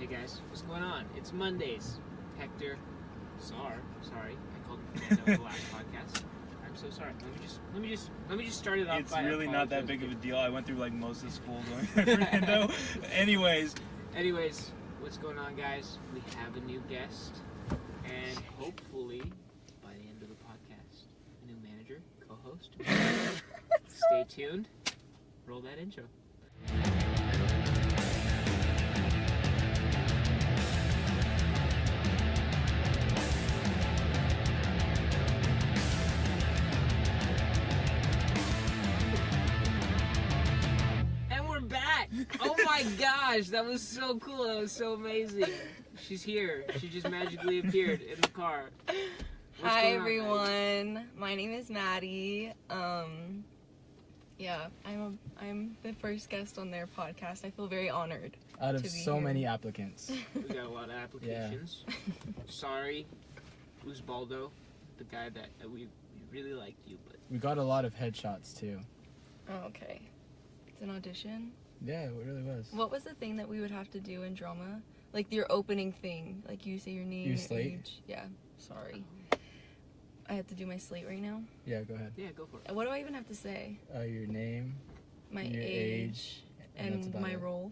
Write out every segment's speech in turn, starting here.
guys, what's going on? It's Mondays. Hector, sorry, I called him Fernando the last podcast. I'm so sorry. Let me just start it off. It's really not that big of a deal. I went through like most of school going to Fernando. Anyways, what's going on, guys? We have a new guest, and hopefully by the end of the podcast, a new manager, co-host. Stay tuned. Roll that intro. Oh my gosh, that was so cool. That was so amazing. She's here. She just magically appeared in the car. Hi everyone. My name is Maddie. Yeah, I'm the first guest on their podcast. I feel very honored. Out of so here. many applicants. We got a lot of applications. Yeah. Sorry, Usbaldo, the guy that we really liked you, but we got a lot of headshots too. Oh, okay. It's an audition? Yeah, it really was. What was the thing that we would have to do in drama? Like your opening thing. Like you say your name, your slate? age. Yeah, sorry. I have to do my slate right now? Yeah, go ahead. Yeah, go for it. What do I even have to say? Your name, my your age and my role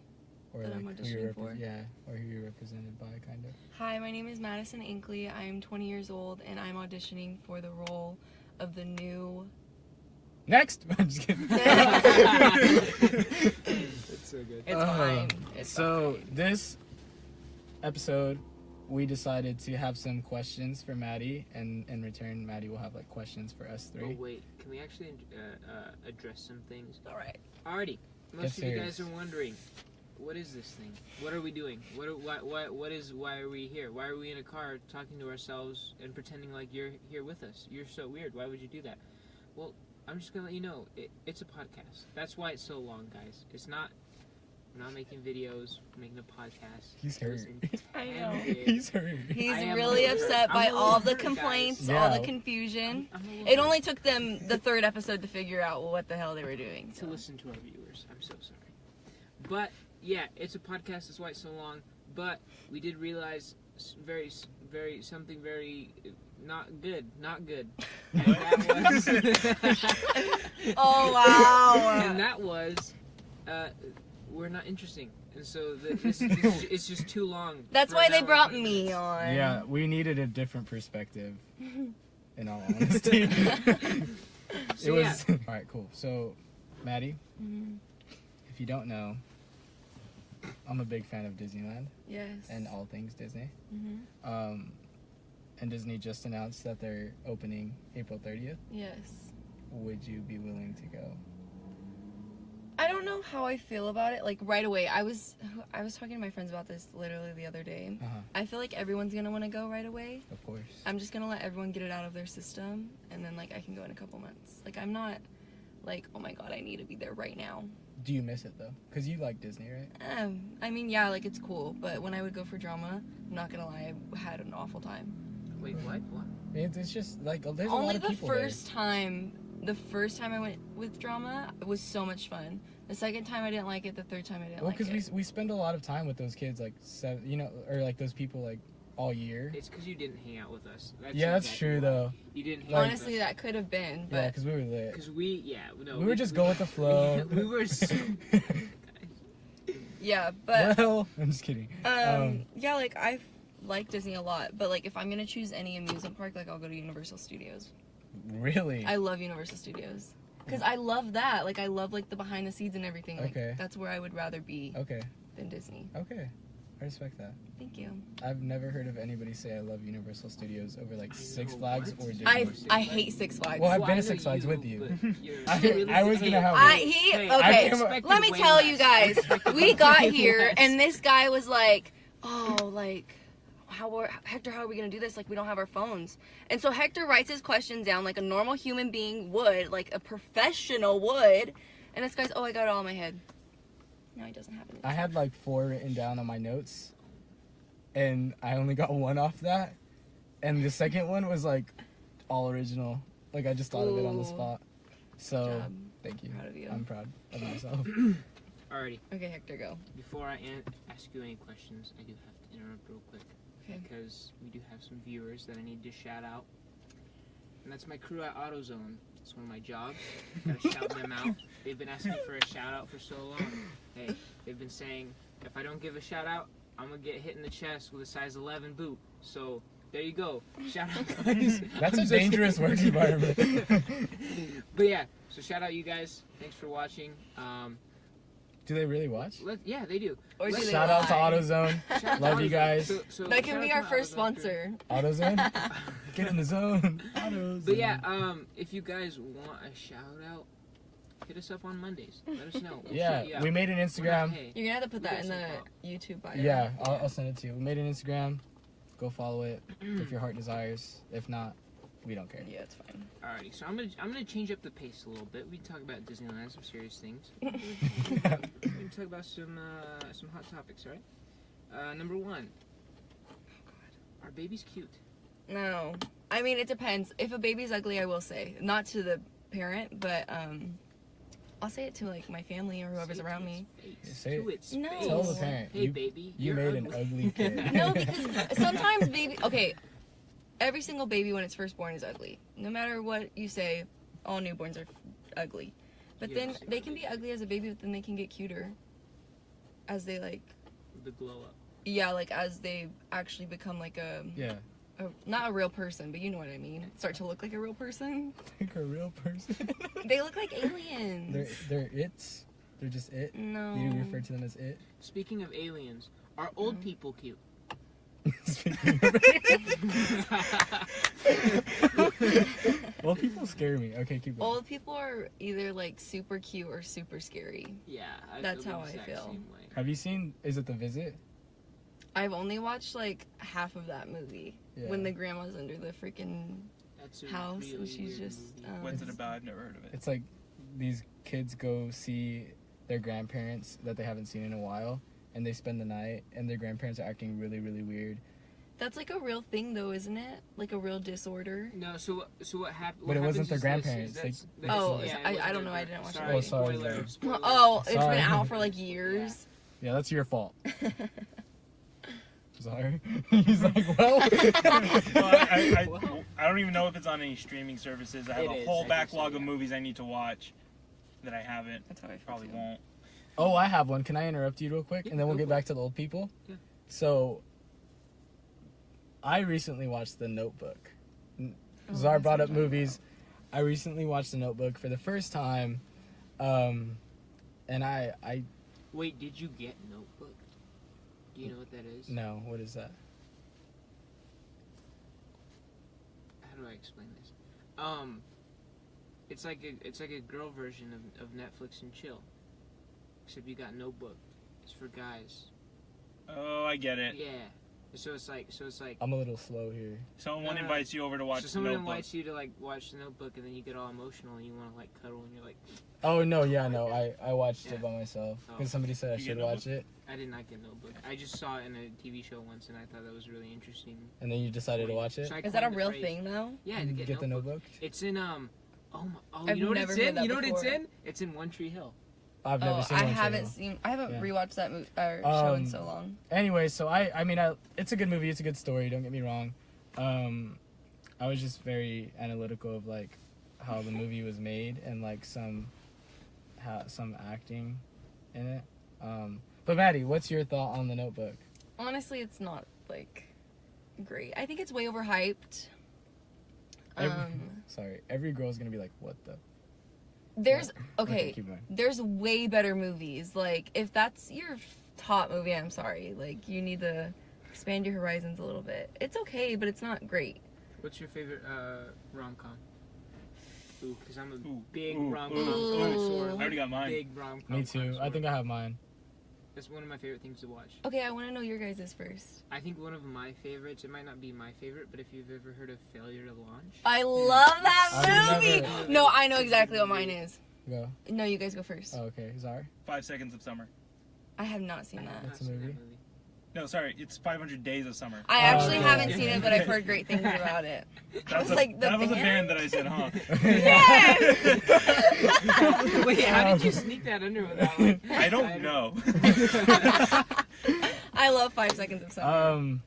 or that like I'm auditioning for. Yeah, or who you're represented by, kind of. Hi, my name is Madison Inkley. I'm 20 years old, and I'm auditioning for the role of the new... Next! I'm just kidding. That's so good. It's fine. It's so fine. This episode, we decided to have some questions for Maddie, and in return, Maddie will have like questions for us three. Oh wait, can we actually address some things? All right. Alrighty. Most of you guys are wondering, what is this thing? What are we doing? Why are we here? Why are we in a car talking to ourselves and pretending like you're here with us? You're so weird. Why would you do that? Well, I'm just gonna let you know, it's a podcast. That's why it's so long, guys. We're not making videos, we're making a podcast. He's hurt. I know. He's hurt. He's really upset by all the complaints, all the confusion. It only took them the third episode to figure out what the hell they were doing. To listen to our viewers. I'm so sorry. But, yeah, it's a podcast, that's why it's so long. But we did realize something very... Not good. And that was... Oh, wow. And that was, we're not interesting. And so it's just too long. That's why they brought me on. Yeah, we needed a different perspective, in all honesty. So, Alright, cool. So, Maddie, if you don't know, I'm a big fan of Disneyland. Yes. And all things Disney. And Disney just announced that they're opening April 30th. Yes. Would you be willing to go? I don't know how I feel about it. Like right away, I was talking to my friends about this literally the other day. I feel like everyone's gonna want to go right away. Of course. I'm just gonna let everyone get it out of their system, and then like I can go in a couple months. Like I'm not like, oh my god, I need to be there right now. Do you miss it though? Cause you like Disney, right? I mean, yeah, like it's cool, but when I would go for drama, I'm not gonna lie, I had an awful time. Wait, what? It's just like there's only a lot of people the first time I went with drama, it was so much fun. The second time I didn't like it. The third time I didn't like it. Well, because we spend a lot of time with those kids, like or like those people like all year. It's because you didn't hang out with us. That's true though. You didn't. Hang Honestly, with us. that could have been. But yeah, because we were lit. Because we were just go with the flow. We were so. Yeah, but. Well, I'm just kidding. Yeah, like I like Disney a lot, but like if I'm gonna choose any amusement park, like I'll go to Universal Studios. Really? I love Universal Studios because I love that. Like I love like the behind the scenes and everything. Like that's where I would rather be. Than Disney. Okay, I respect that. Thank you. I've never heard of anybody say I love Universal Studios over like Six Flags or Disney. I hate Six Flags. Well, I've been to Six Flags with you. I was gonna have. Let me tell you guys. We got here and this guy was like, "Oh, like." Hector, how are we gonna do this? Like, we don't have our phones. And so Hector writes his questions down like a normal human being would, like a professional would. And this guy's, oh, I got it all in my head. No, he doesn't have it. I had like 4 written down on my notes, and I only got 1 off that. And the second one was like all original. Like I just thought of it on the spot. So thank you. Proud of you. I'm proud of myself. Alrighty. Okay, Hector, go. Before I ask you any questions, I do have to interrupt real quick. Okay. Because we do have some viewers that I need to shout out. And that's my crew at AutoZone. It's one of my jobs. Gotta shout them out. They've been asking for a shout out for so long. Hey, they've been saying, if I don't give a shout out, I'm gonna get hit in the chest with a size 11 boot. So, there you go. Shout out, guys. That's a dangerous work environment. But yeah, so shout out you guys. Thanks for watching. Do they really watch? Yeah, they do. Or do they Shout out to lie? AutoZone. Shout out to Love you AutoZone. guys. So That can shout be out our to first AutoZone crew. sponsor. AutoZone? Get in the zone. AutoZone. But yeah, if you guys want a shout out, hit us up on Mondays. Let us know. We'll Yeah, shout you out. we made an We're not, Instagram. hey, You're gonna have to put We that got in the some YouTube bio. Yeah, I'll send it to you. We made an Instagram. Go follow it if your heart desires. If not, we don't care. Yeah, it's fine. Alrighty, so I'm gonna change up the pace a little bit. We talk about Disneyland, some serious things. We're gonna talk about some hot topics, alright? Number one. Are babies cute? No. I mean, it depends. If a baby's ugly, I will say. Not to the parent, but I'll say it to like my family or whoever's Say it around to me. its face. Say To it. its No. face. Tell the parent. Hey, baby, You you're made an ugly. ugly kid. No, because sometimes baby. Okay, every single baby when it's first born is ugly. No matter what you say, all newborns are ugly. But Yeah, then so they can be ugly as a baby, but then they can get cuter as they like. The glow up. Yeah, like as they actually become like Yeah. not a real person, but you know what I mean. Start to look like a real person. Like a real person. They look like aliens. They're its. They're just it. No. You refer to them as it. Speaking of aliens, are old people cute? Speaking of well, people scare me. Okay, keep going. Old people are either like super cute or super scary. Yeah, That's feel the how I exact feel. same way. Have you seen? Is it The Visit? I've only watched like half of that movie Yeah. when the grandma's under the freaking That's a house really and she's weird just. movie. What's it about? I've never heard of it. It's like these kids go see their grandparents that they haven't seen in a while, and they spend the night, and their grandparents are acting really, really weird. That's like a real thing though, isn't it? Like a real disorder. No, so what happened? But it wasn't their grandparents, Oh, it I wasn't don't know, their I didn't watch it. sorry, Oh, sorry, spoiler, sorry. spoiler. Oh, it's Sorry. been out for like years. Yeah, that's your fault. Sorry. He's like, well. I don't even know if it's on any streaming services. I have It a is, whole I think backlog so, of yeah. movies I need to watch that I haven't. That's how I feel Probably too. won't. Oh, I have one. Can I interrupt you real quick? Yeah, And then we'll go get for back to the old people? Yeah. So, I recently watched The Notebook. Oh, Czar that's brought what up I'm talking movies. I recently watched The Notebook for the first time. And I Wait, did you get Notebook? Do you know what that is? no, what is that? How do I explain this? It's like a girl version of Netflix and chill, except you got Notebook. It's for guys. Oh, I get it. Yeah. So it's like I'm a little slow here. Someone No, no. invites you over to watch so the someone Notebook. invites you to like watch the Notebook, and then you get all emotional and you want to like cuddle, and you're like, Oh, no, yeah, no. I watched Yeah. it by myself Oh. because somebody said I You should get watch it. I did not get Notebook. I just saw it in a TV show once, and I thought that was really interesting. And then you decided to watch it. So I Is that a coined the real phrase. thing though? Yeah, to Get the Notebook? It's in I've you know what never it's heard in? that You know what it's before. in? It's in One Tree Hill. I've never seen I One Tree haven't Hill. seen. I haven't Yeah. rewatched that show in so long. Anyway, so I mean, it's a good movie. It's a good story. Don't get me wrong. I was just very analytical of like how the movie was made and like some acting in it. But Maddie, what's your thought on The Notebook? Honestly, it's not like great. I think it's way overhyped. Sorry, every girl's gonna be like, "What the?" There's Okay, okay. keep going. There's way better movies. Like if that's your top movie, I'm sorry. Like you need to expand your horizons a little bit. It's okay, but it's not great. What's your favorite rom-com? Ooh, because I'm a Ooh, big ooh, rom-com ooh. connoisseur. I already got mine. Big rom-com Me too. I connoisseur. think I have mine. That's one of my favorite things to watch. Okay, I want to know your guys' first. I think one of my favorites, it might not be my favorite, but if you've ever heard of Failure to Launch. I love that I've movie. never- No, I know exactly what mine is. Go. No, you guys go first. Oh, okay, Czar. 5 Seconds of Summer. I have not seen I have that. not That's a seen movie? that movie. No, sorry, it's 500 Days of Summer. I actually okay. haven't seen it, but I've heard great things about it. I was like, the that was a band? band that I said, huh? Yes! Wait, how did you sneak that under without like? I don't know. I love 5 Seconds of Summer.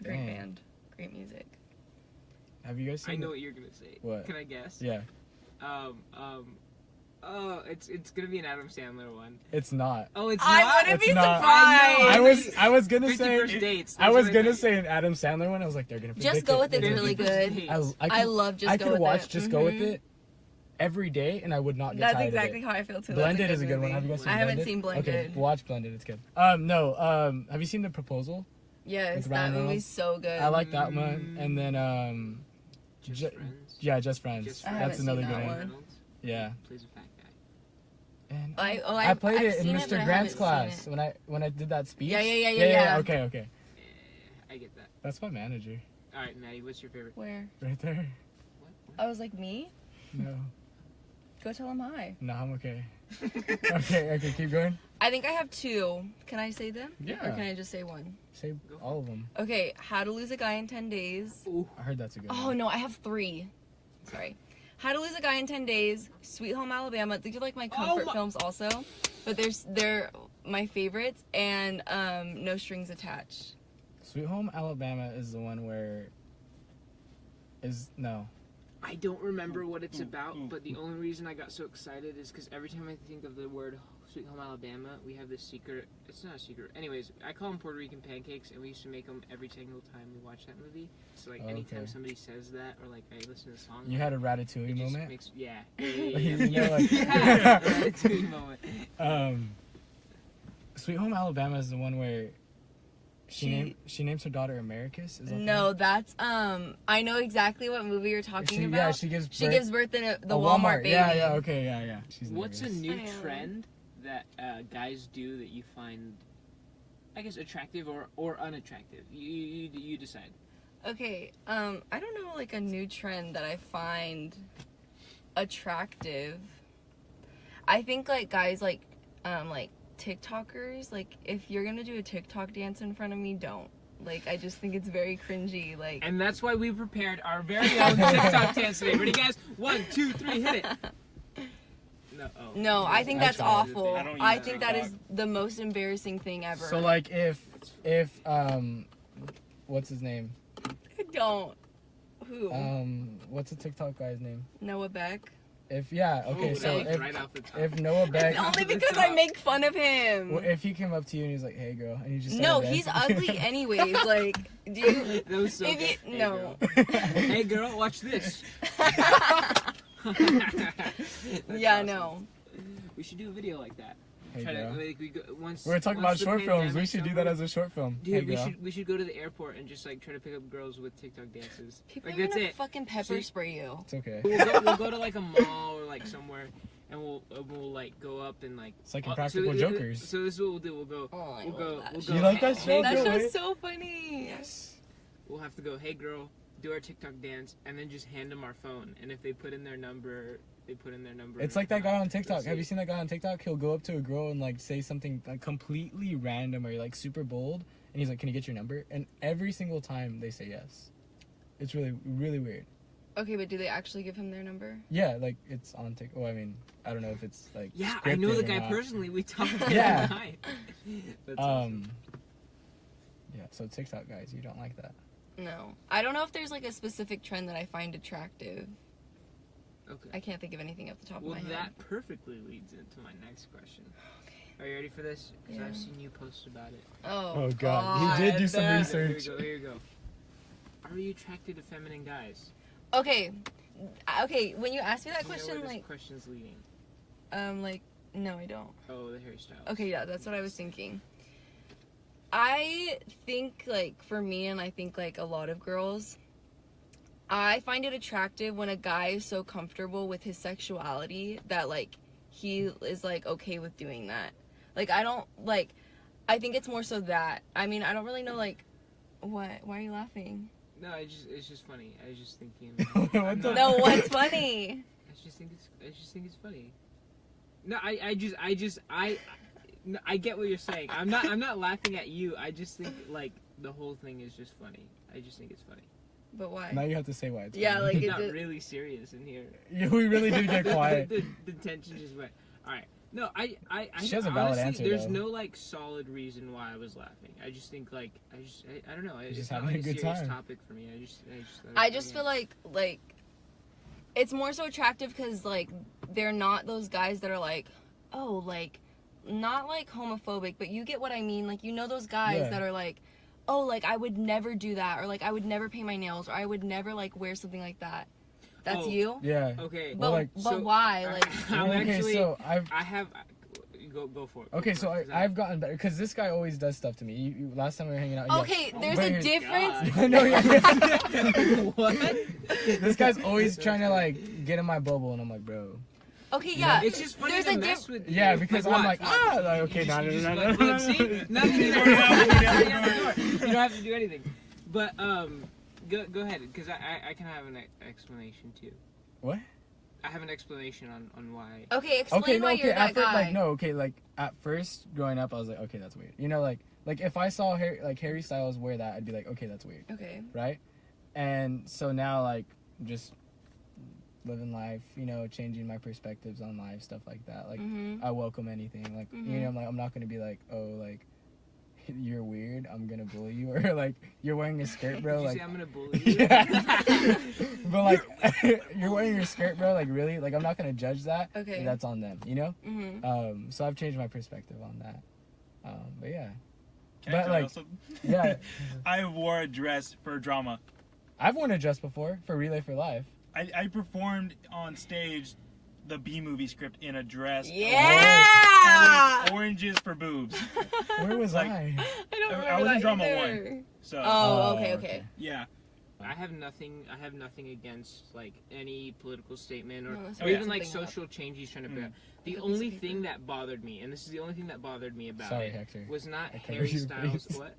Great dang. band. Great music. Have you guys seen? I know what you're gonna say. What? Can I guess? Yeah, Oh, it's gonna be an Adam Sandler one. it's not. Oh, it's I not. wouldn't It's be not. surprised. I was gonna 50 say. First Dates. I was That's what gonna thought. say an Adam Sandler one. I was like, they're gonna Just predict Go it. With It's They're really gonna- good. I I love Just I Go could With watch It. Just Go With Mhm. It every day, and I would not get That's tired exactly of how I feel too. it. Blended That's is a good one. movie. Have you guys seen I haven't Blended? seen Blended. Okay, watch Blended. It's good. No. Have you seen The Proposal? Yes, With that Ryan movie's Reynolds? so good. I like that one. And then Just Ju- Friends. yeah, Just Friends. Just I Friends. haven't That's another seen good that one. one. Reynolds Yeah. plays a fat guy. And I played I've it in seen Mr. but I Grant's haven't seen class when I did that speech. Yeah. Yeah. Okay. I get that. That's my manager All right, Maddie, what's your favorite? Where? right there. What? I was like, me? No, Go tell him hi. no, I'm okay. Okay, keep going. I think I have 2. Can I say them? Yeah. Or can I just say one? Say Go for all of them. Okay, How to Lose a Guy in 10 Days. Ooh. I heard that's a good Oh one. no, I have 3. Sorry. How to Lose a Guy in 10 Days, Sweet Home Alabama. These are like my comfort films also, but they're my favorites. And No Strings Attached. Sweet Home Alabama is the one where no. I don't remember what it's about, ooh, but the only reason I got so excited is because every time I think of the word Sweet Home Alabama, we have this secret. It's not a secret. Anyways, I call them Puerto Rican pancakes, and we used to make them every single time we watch that movie. So like anytime Okay. somebody says that, or like I listen to a song, You had a Ratatouille it just moment. makes yeah. You know, like- Yeah, Ratatouille moment. Sweet Home Alabama is the one where she names her daughter Americus. Is that the No, one? that's I know exactly what movie you're talking about. Yeah, she gives birth in the a Walmart baby. Yeah, okay, yeah. She's What's a hilarious. new I know. trend that guys do that you find, I guess, attractive or unattractive? You decide. Okay, I don't know like a new trend that I find attractive. I think like guys like TikTokers, like if you're gonna do a TikTok dance in front of me, don't. Like I just think it's very cringy. Like And that's why we prepared our very own TikTok dance today. Ready, guys? 1, 2, 3, hit it. No, no, I think I that's tried. awful. I don't use I think that TikTok. is the most embarrassing thing ever. So like if what's his name? don't. Who? What's the TikTok guy's name? Noah Beck. Okay, Oh, so that was right off the top. if Noah Beck, Only the because I top. make fun of him. well, if he came up to you and he's like, "Hey, girl," and you just No, started he's dancing- ugly anyways. Like, do you? That was so If good. you- Hey, no. girl. Hey girl, watch this. Yeah, no. We should do a video like that. Hey, Try to, girl. like, we go, once, We're talking once about the short films. We pandemic's should do over, that as a short film. Dude, Hey, we girl. should go to the airport and just like try to pick up girls with TikTok dances. People Like are that's gonna it. fucking pepper See? spray you. It's okay. We'll go to like a mall or like somewhere, and we'll like go up and like. It's like so Impractical Jokers. So this is what we'll do. We'll go. Oh, I We'll love go. that We'll show. go. You like that hey, show? That Go show's away. so funny. We'll have to go. Hey girl, do our TikTok dance, and then just hand them our phone. And if they put in their number, they put in their number. It's like that guy on TikTok. Let's Have you see. seen that guy on TikTok? He'll go up to a girl and like say something like completely random or like super bold, and he's like, "Can you get your number?" And every single time they say yes. It's really, really weird. Okay, but do they actually give him their number? Yeah, like it's on TikTok. Well, I mean, I don't know if it's like. Yeah, I know scripted the or guy not. personally. We talked the Yeah. other night. That's awesome. Yeah, so TikTok guys, you don't like that. No. I don't know if there's like a specific trend that I find attractive. Okay. I can't think of anything off the top Well, of my head. that perfectly leads into my next question. Are you ready for this? Because Yeah. I've seen you post about it. Oh, God. He did do some God. research. Here you go. Are you attracted to feminine guys? Okay. Okay, when you ask me that Do you know question, where this like, question's leading. like, no, I don't. Oh, the Harry Styles. Okay, yeah, that's what I was thinking. I think, like, for me, and I think, like, a lot of girls, I find it attractive when a guy is so comfortable with his sexuality that, like, he is, like, okay with doing that. Like, I don't, like, I think it's more so that. I mean, I don't really know, like, what? Why are you laughing? No, it's just funny. I was just thinking. What I'm the- not- No, what's funny? I just think it's funny. No, I No, I get what you're saying. I'm not laughing at you. I just think like the whole thing is just funny. I just think it's funny. But why? Now you have to say why. It's Yeah, funny. like It's it not did- really serious in here. Yeah, we really did get quiet. the tension just went. All right. No, I She has a valid honestly, answer, there's though. no like solid reason why I was laughing. I just think like I don't know. It's just not having like a good serious time. topic for me. I just feel like it's more so attractive because like they're not those guys that are like, oh, like not like homophobic, but you get what I mean. Like, you know, those guys Yeah. that are like, oh, like I would never do that, or like I would never paint my nails, or I would never like wear something like that. That's Oh. you. Yeah. Okay. But Well, like- but so- why? Like I'm Well, okay, actually. so I have. Go for it. Okay, so I've gotten better because this guy always does stuff to me. Last time we were hanging out. okay, Oh there's my a difference. God. No, yeah. What? This guy's always trying to like get in my bubble, and I'm like, bro. Okay, yeah. It's just funny There's to a mess with. Yeah, you. because Like, I'm what? like, like, okay, You no, just- no, you no, just no, like, no, see, no. nothing. You don't have to do anything. But go ahead, because I can have an explanation too. What? I have an explanation on why. Okay, explain Okay, no, why okay. you're that At first, guy. like, no, okay, like at first growing up, I was like, okay, that's weird. You know, like if I saw Harry Styles wear that, I'd be like, okay, that's weird, Okay. right? And so now, like, just living life, you know, changing my perspectives on life, stuff like that. Like, Mhm. I welcome anything. Like, you Mhm. know, I'm not gonna be like, oh, like, you're weird, I'm gonna bully you, or like, you're wearing a skirt, bro. Did you Like, say I'm gonna bully you? yeah. But like, you're wearing your skirt, bro. Like, really? Like, I'm not gonna judge that. Okay. That's on them, you know. Mhm. So I've changed my perspective on that. But yeah, Can I But, tell like- you something? yeah. I wore a dress for drama. I've worn a dress before for Relay for Life. I performed on stage the B movie script in a dress. Yeah. Oranges for boobs. Where was Like- I? I don't I remember was in that drama either. So Oh, okay. yeah. I have nothing against like any political statement or, No, let's or make even like something up. social change he's trying to bring Mm. up. The Like a only piece of thing paper. that bothered me, and this is the only thing that bothered me about Sorry, it, Hector. was not I covered Harry your Styles. face. What?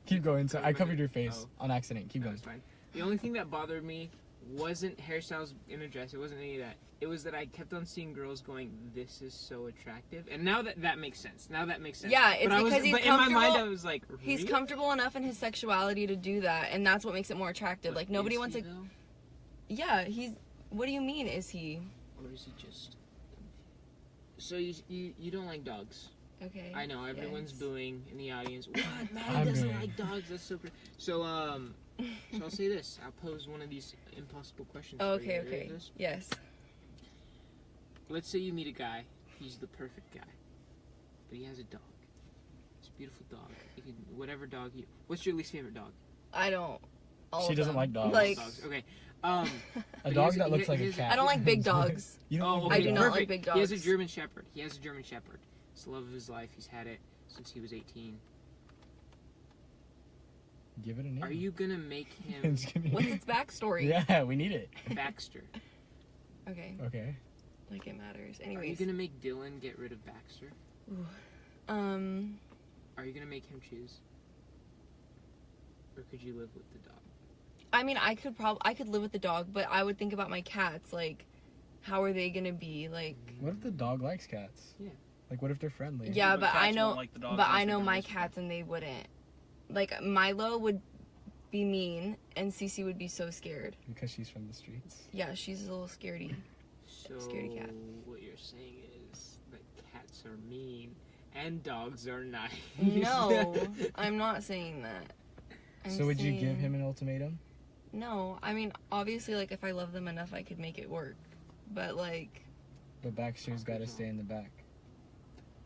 Keep going. So I Covered covered it? your face Oh. on accident. Keep No, going. it's fine. The only thing that bothered me wasn't Harry Styles in a dress. It wasn't any of that. It was that I kept on seeing girls going, "This is so attractive," and now that makes sense. Now that makes sense. Yeah, it's but I was, because he's but in my mind, I comfortable- was like, He's really? comfortable enough in his sexuality to do that, and that's what makes it more attractive. But Like nobody is wants he, to. though? Yeah, he's. What do you mean? Is he? Or is he just? So you don't like dogs? Okay. I know everyone's yes. booing in the audience. What? Maddie I'm doesn't booing. like dogs. That's so. So so I'll say this. I'll pose one of these impossible questions. Oh, for you. okay. Are you ready Okay. for this? Yes. Let's say you meet a guy. He's the perfect guy, but he has a dog. It's a beautiful dog. You can whatever dog you. What's your least favorite dog? I don't. All She of doesn't them. like dogs. Like Dogs. Okay. A But dog he has that a- looks he like a has a- cat. I don't like big dogs. You don't Oh, like okay, I do not like perfect. big He has a dogs. German Shepherd. It's the love of his life. He's had it since he was 18. Give it a name. Are you gonna make him Just kidding. What's its backstory? Yeah, we need it. Baxter? Okay. Okay. Like it matters. Are you Anyways. gonna make Dylan get rid of Baxter? Are you gonna make him choose? Or could you live with the dog? I mean, I could live with the dog, but I would think about my cats. Like, how are they gonna be? Like, What if the dog likes cats? Yeah. Like, what if they're friendly? yeah, But but I cats know, won't like the dogs but unless I they're know my nice. cats, and they wouldn't. Like Milo would be mean, and Cece would be so scared. Because she's from the streets. Yeah, she's a little scaredy. So Scaredy cat. what you're saying is that cats are mean and dogs are nice. No, I'm not saying that. I'm So would you give saying- him an ultimatum? No, I mean, obviously, like if I love them enough, I could make it work. But like, But Baxter's got to stay in the back.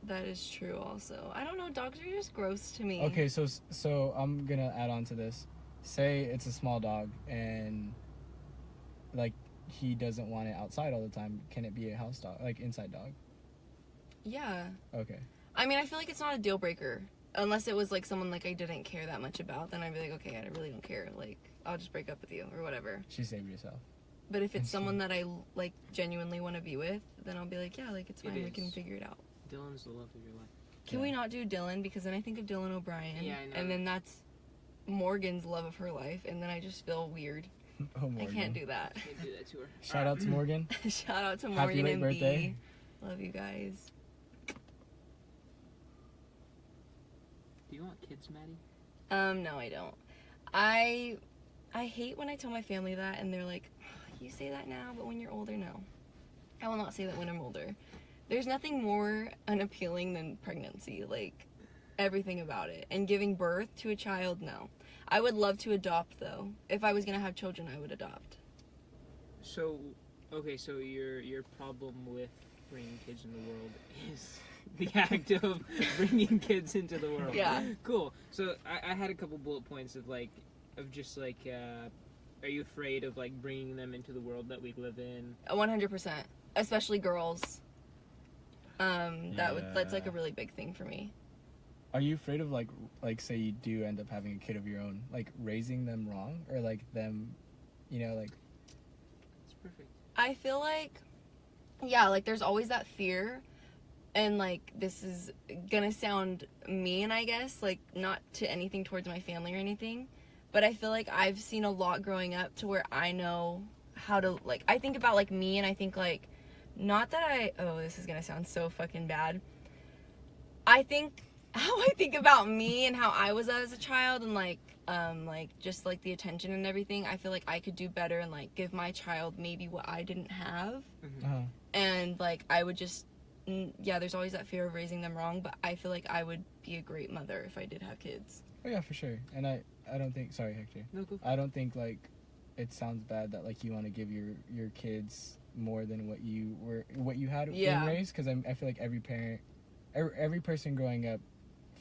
that is true. Also, I don't know. Dogs are just gross to me. Okay, so I'm gonna add on to this. Say it's a small dog and like he doesn't want it outside all the time. Can it be a house dog, like inside dog? Yeah. Okay. I mean, I feel like it's not a deal breaker. Unless it was like someone like I didn't care that much about, then I'd be like, okay, I really don't care. Like, I'll just break up with you or whatever. She saved herself. But if it's And she- someone that I like genuinely want to be with, then I'll be like, yeah, like it's It fine. We can is. figure it out. Dylan's the love of your life. Can Yeah. we not do Dylan? Because then I think of Dylan O'Brien. Yeah, I know. And then that's Morgan's love of her life. And then I just feel weird. Oh, I Morgan. can't do that. Can't do that to her. Shout out to Morgan. Shout out to Happy Morgan late and birthday. B. Love you guys. Do you want kids, Maddie? No, I don't. I hate when I tell my family that, and they're like, "Oh, you say that now, but when you're older, no." I will not say that when I'm older. There's nothing more unappealing than pregnancy, like everything about it. And giving birth to a child, no. I would love to adopt, though. If I was gonna have children, I would adopt. So, okay, so your problem with bringing kids in the world is the act of bringing kids into the world. Yeah. Cool. So I had a couple bullet points of like, are you afraid of like bringing them into the world that we live in? 100%, especially girls. That's like a really big thing for me. Are you afraid of like say you do end up having a kid of your own, like raising them wrong, or like them, like? It's perfect. I feel like, yeah, like there's always that fear, and like this is gonna sound mean, I guess, like not to anything towards my family or anything, but I feel like I've seen a lot growing up to where I know how to, like, I think about like me, and I think like, not that this is gonna sound so fucking bad. I think how I think about me and how I was as a child, and like just like the attention and everything, I feel like I could do better and like give my child maybe what I didn't have. Uh-huh. And like I would just, there's always that fear of raising them wrong, but I feel like I would be a great mother if I did have kids. Oh yeah, for sure. And I don't think, sorry Hector, No, go. I don't think like it sounds bad that like you want to give your kids more than what you had when raised, because I feel like every person growing up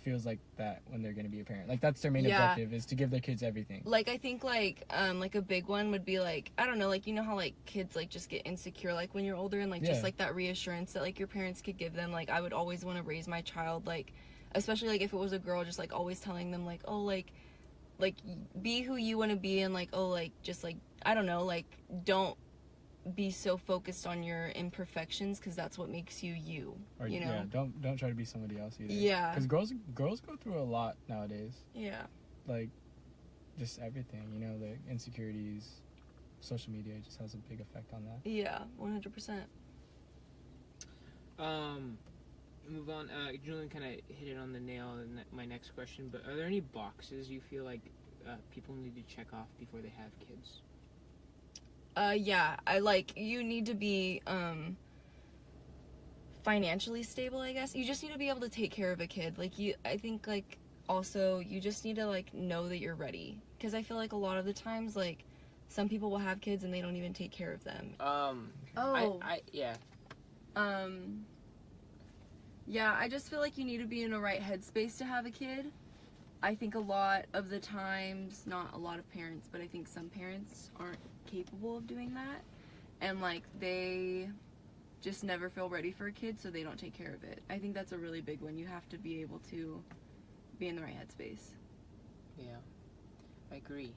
feels like that when they're going to be a parent. Like that's their main objective, is to give their kids everything. Like I think like a big one would be like, I don't know, like how like kids like just get insecure like when you're older, and like just like that reassurance that like your parents could give them. Like I would always want to raise my child, like especially like if it was a girl, just like always telling them like, oh, like be who you want to be, and like, oh, like just like, I don't know, like don't be so focused on your imperfections, because that's what makes you you, or, you know? Yeah, don't try to be somebody else either. Yeah. Because girls go through a lot nowadays. Yeah. Like, just everything, the insecurities, social media just has a big effect on that. Yeah, 100%. Move on. Julian kind of hit it on the nail in my next question, but are there any boxes you feel like people need to check off before they have kids? Yeah, you need to be, financially stable, I guess. You just need to be able to take care of a kid. I think, also, you just need to, know that you're ready. Because I feel like a lot of the times, some people will have kids and they don't even take care of them. Yeah, I just feel like you need to be in a right headspace to have a kid. I think a lot of the times, not a lot of parents, but I think some parents aren't capable of doing that, and they just never feel ready for a kid, so they don't take care of it. I think that's a really big one. You have to be able to be in the right headspace. Yeah, I agree.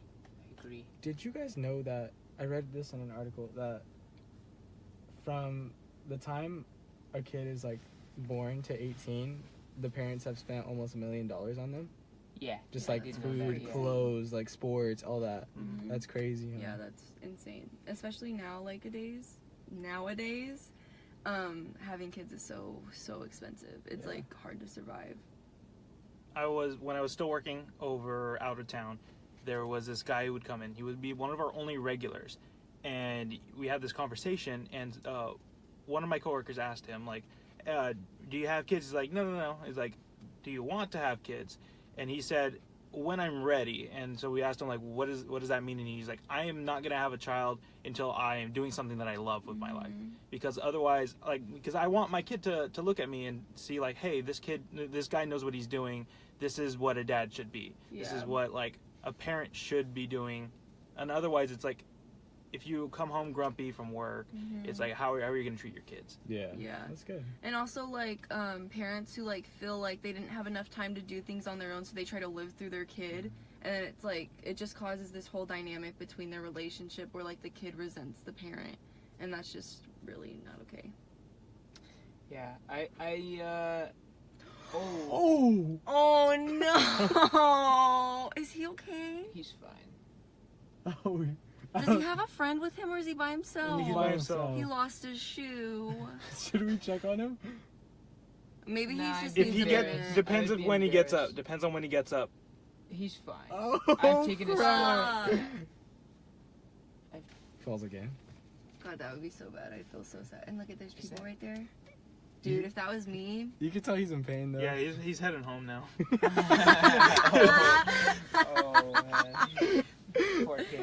Did you guys know that, I read this in an article, that from the time a kid is born to 18, the parents have spent almost $1 million on them? Yeah. Just food, clothes, sports, all that. Mm-hmm. That's crazy. Huh? Yeah, that's insane. Especially nowadays, having kids is so expensive. It's hard to survive. When I was still working out of town, there was this guy who would come in. He would be one of our only regulars, and we had this conversation. And one of my coworkers asked him, "Do you have kids?" He's like, "No." He's like, "Do you want to have kids?" And he said, "When I'm ready." And so we asked him, what does that mean? And he's like, "I am not gonna have a child until I am doing something that I love with my life, because otherwise, because I want my kid to look at me and see hey, this guy knows what he's doing. This is what a dad should be. Yeah. This is what a parent should be doing. And otherwise, it's if you come home grumpy from work, it's how are you going to treat your kids?" Yeah. That's good. And also, parents who, feel like they didn't have enough time to do things on their own, so they try to live through their kid. And it's, it just causes this whole dynamic between their relationship where, the kid resents the parent. And that's just really not okay. Yeah, Oh, no! Is he okay? He's fine. Oh, does he have a friend with him, or is he by himself? He's by himself. He lost his shoe. Should we check on him? Maybe Nah, he's just If needs he a get minute. depends I on would be when he gets up. embarrassed. Depends on when he gets up. He's fine. Oh, I've taken a Ah. Falls again. God, that would be so bad. I'd feel so sad. And look at, there's people right there. Dude, if that was me. You can tell he's in pain though. Yeah, he's heading home now. Oh, man. Poor kid.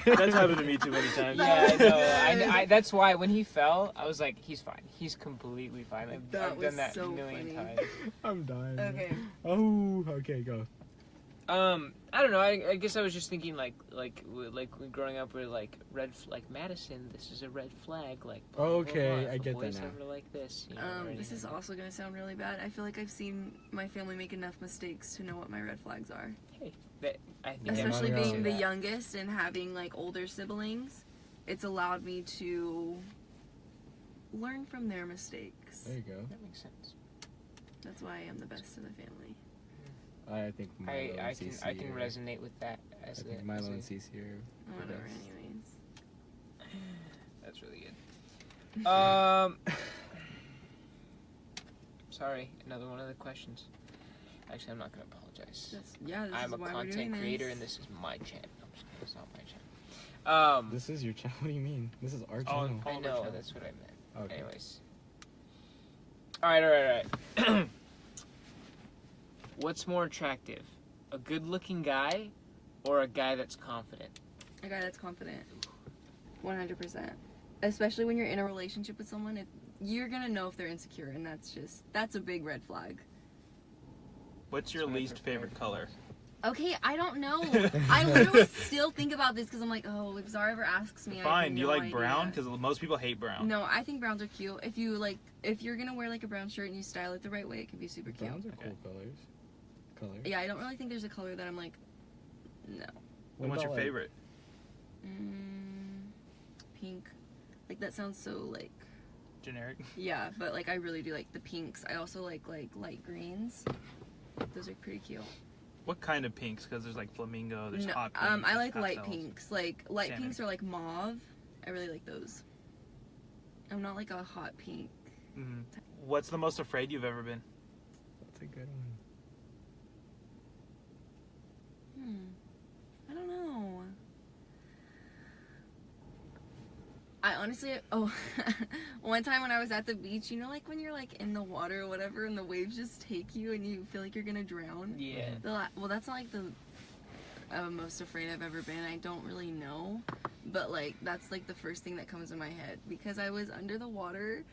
That's happened to me too many times. Yeah, I know. I that's why when he fell, I was like, he's fine. He's completely fine. I've That was done that so a million funny. times. I'm dying. Okay. Oh, okay, go. I don't know. I guess I was just thinking like growing up, we're like like Madison. This is a red flag. Like blah, blah, Okay, blah, blah. I If a get that boy's now. ever like this. You know, or This anything is like also gonna sound really bad. I feel like I've seen my family make enough mistakes to know what my red flags are. that. I think Especially everyone being knows the that. youngest and having like older siblings, it's allowed me to learn from their mistakes. There you go. That makes sense. That's why I am the best in the family. I think Milo and I CC can are- resonate with that. I As think a, Milo as and a, CC are the Whatever, best. anyways. That's really good. Sorry, another one of the questions. Actually, I'm not gonna apologize. This I'm is a why we're content doing creator, this. and this is my channel. I'm just kidding, it's not my channel. This is your channel. What do you mean? This is our Oh, channel. I my know channel. that's what I meant. Okay. Anyways. All right. What's more attractive, a good-looking guy, or a guy that's confident? A guy that's confident. 100%. Especially when you're in a relationship with someone, you're gonna know if they're insecure, and that's a big red flag. What's your least favorite color? Okay, I don't know. I literally still think about this because I'm like, oh, if Zara ever asks me, I Fine. have Do you no like idea. brown? Because most people hate brown. No, I think browns are cute. If you're gonna wear like a brown shirt and you style it the right way, it can be super cute. Browns are Okay. cool colors. Yeah, I don't really think there's a color that I'm like, no. And what's your about, like, favorite? Pink. Like that sounds so like, Generic. yeah, but like I really do like the pinks. I also like light greens. Those are pretty cute. What kind of pinks? Because there's like flamingo. There's No, hot pinks. I there's like light pastels. pinks. Like light Salmon. pinks are like mauve. I really like those. I'm not like a hot pink. Mhm. What's the most afraid you've ever been? That's a good one. I don't know. I honestly, one time when I was at the beach, you know, like when you're like in the water or whatever, and the waves just take you, and you feel like you're gonna drown. Yeah. Well, that's not like the most afraid I've ever been. I don't really know, but like that's like the first thing that comes in my head because I was under the water.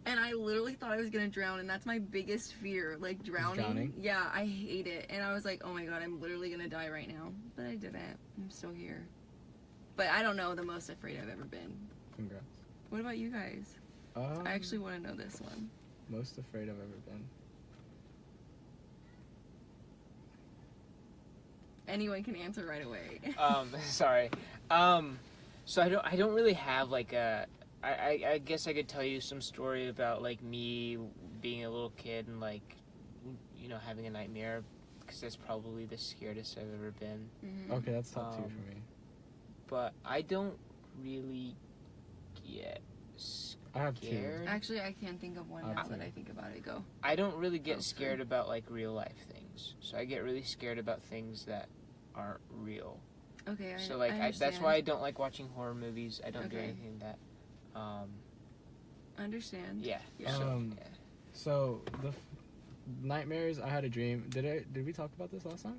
And I literally thought I was gonna drown, and that's my biggest fear, like drowning. Yeah, I hate it. And I was like, oh my god, I'm literally gonna die right now. But I didn't. I'm still here. But I don't know the most afraid I've ever been. Congrats. What about you guys? I actually want to know this one. Most afraid I've ever been. Anyone can answer right away. Sorry. So I don't really have like a. I guess I could tell you some story about like me being a little kid and like, you know, having a nightmare, because that's probably the scariest I've ever been. Mm-hmm. Okay, that's top 2 for me. But I don't really get I have 2. scared. Actually, I can't think of one now Okay. that I think about it. Go. I don't really get Oh, scared about like real life things. So I get really scared about things that aren't real. Okay. So like that's why I don't like watching horror movies. I don't do Okay. anything that. understand. Yeah. Yeah. Yeah. So the nightmares, I had a dream. Did we talk about this last time?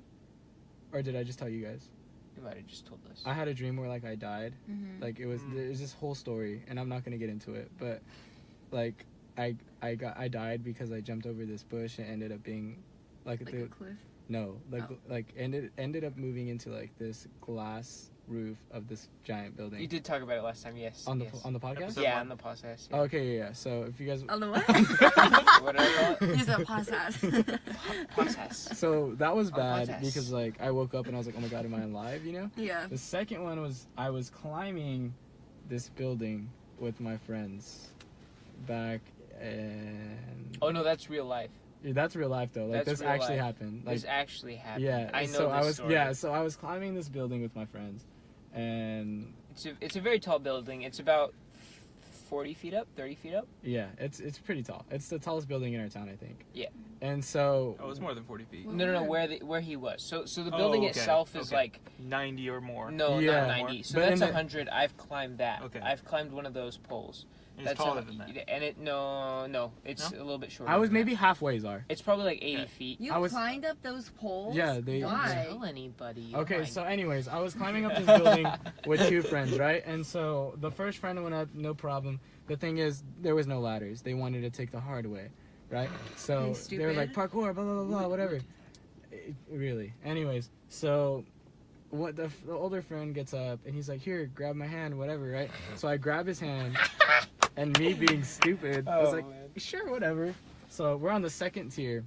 Or did I just tell you guys? You might have just told us. I had a dream where like I died. Mm-hmm. Like it was there's this whole story, and I'm not gonna get into it, but like I died because I jumped over this bush and ended up being like Like the a cliff. no like Oh. like ended up moving into like this glass roof of this giant building. You did talk about it last time, yes. on the yes. on the podcast. Episode Yeah, one. on the process. Oh, okay, yeah. So if you guys On the what? What did I call it? Use a process. Process. so that was On bad podcast. because like I woke up and I was like, oh my god, am I alive? You know. Yeah. The second one was I was climbing this building with my friends back and Oh no, that's real life. that's real life though. Like That's this real actually life. happened. Like This actually happened. yeah, I know so this I was story. so I was climbing this building with my friends and It's a very tall building. It's about 40 feet up, 30 feet up. Yeah, it's pretty tall. It's the tallest building in our town, I think. Yeah. And so. Oh, it's more than 40 feet. No, where he was. So the building itself is like 90 or more. No, Yeah. not 90. So But that's in the- 100. I've climbed that. Okay. I've climbed one of those poles. It's taller than that. And it no, it's a little bit shorter. I was than maybe that. halfway, Czar. It's probably like 80 Okay. feet. You I was- climbed up those poles? Yeah, they. Why? Don't tell anybody. Okay, Oh my so anyways, I was climbing up this building with 2 friends, right? And so the first friend went up, no problem. The thing is, there was no ladders. They wanted to take the hard way, right? So they were like parkour, blah blah blah, whatever. Really. Anyways, so what the older friend gets up and he's like, "Here, grab my hand, whatever," right? So I grab his hand, and me being stupid, I was like, man. "Sure, whatever." So we're on the 2nd tier.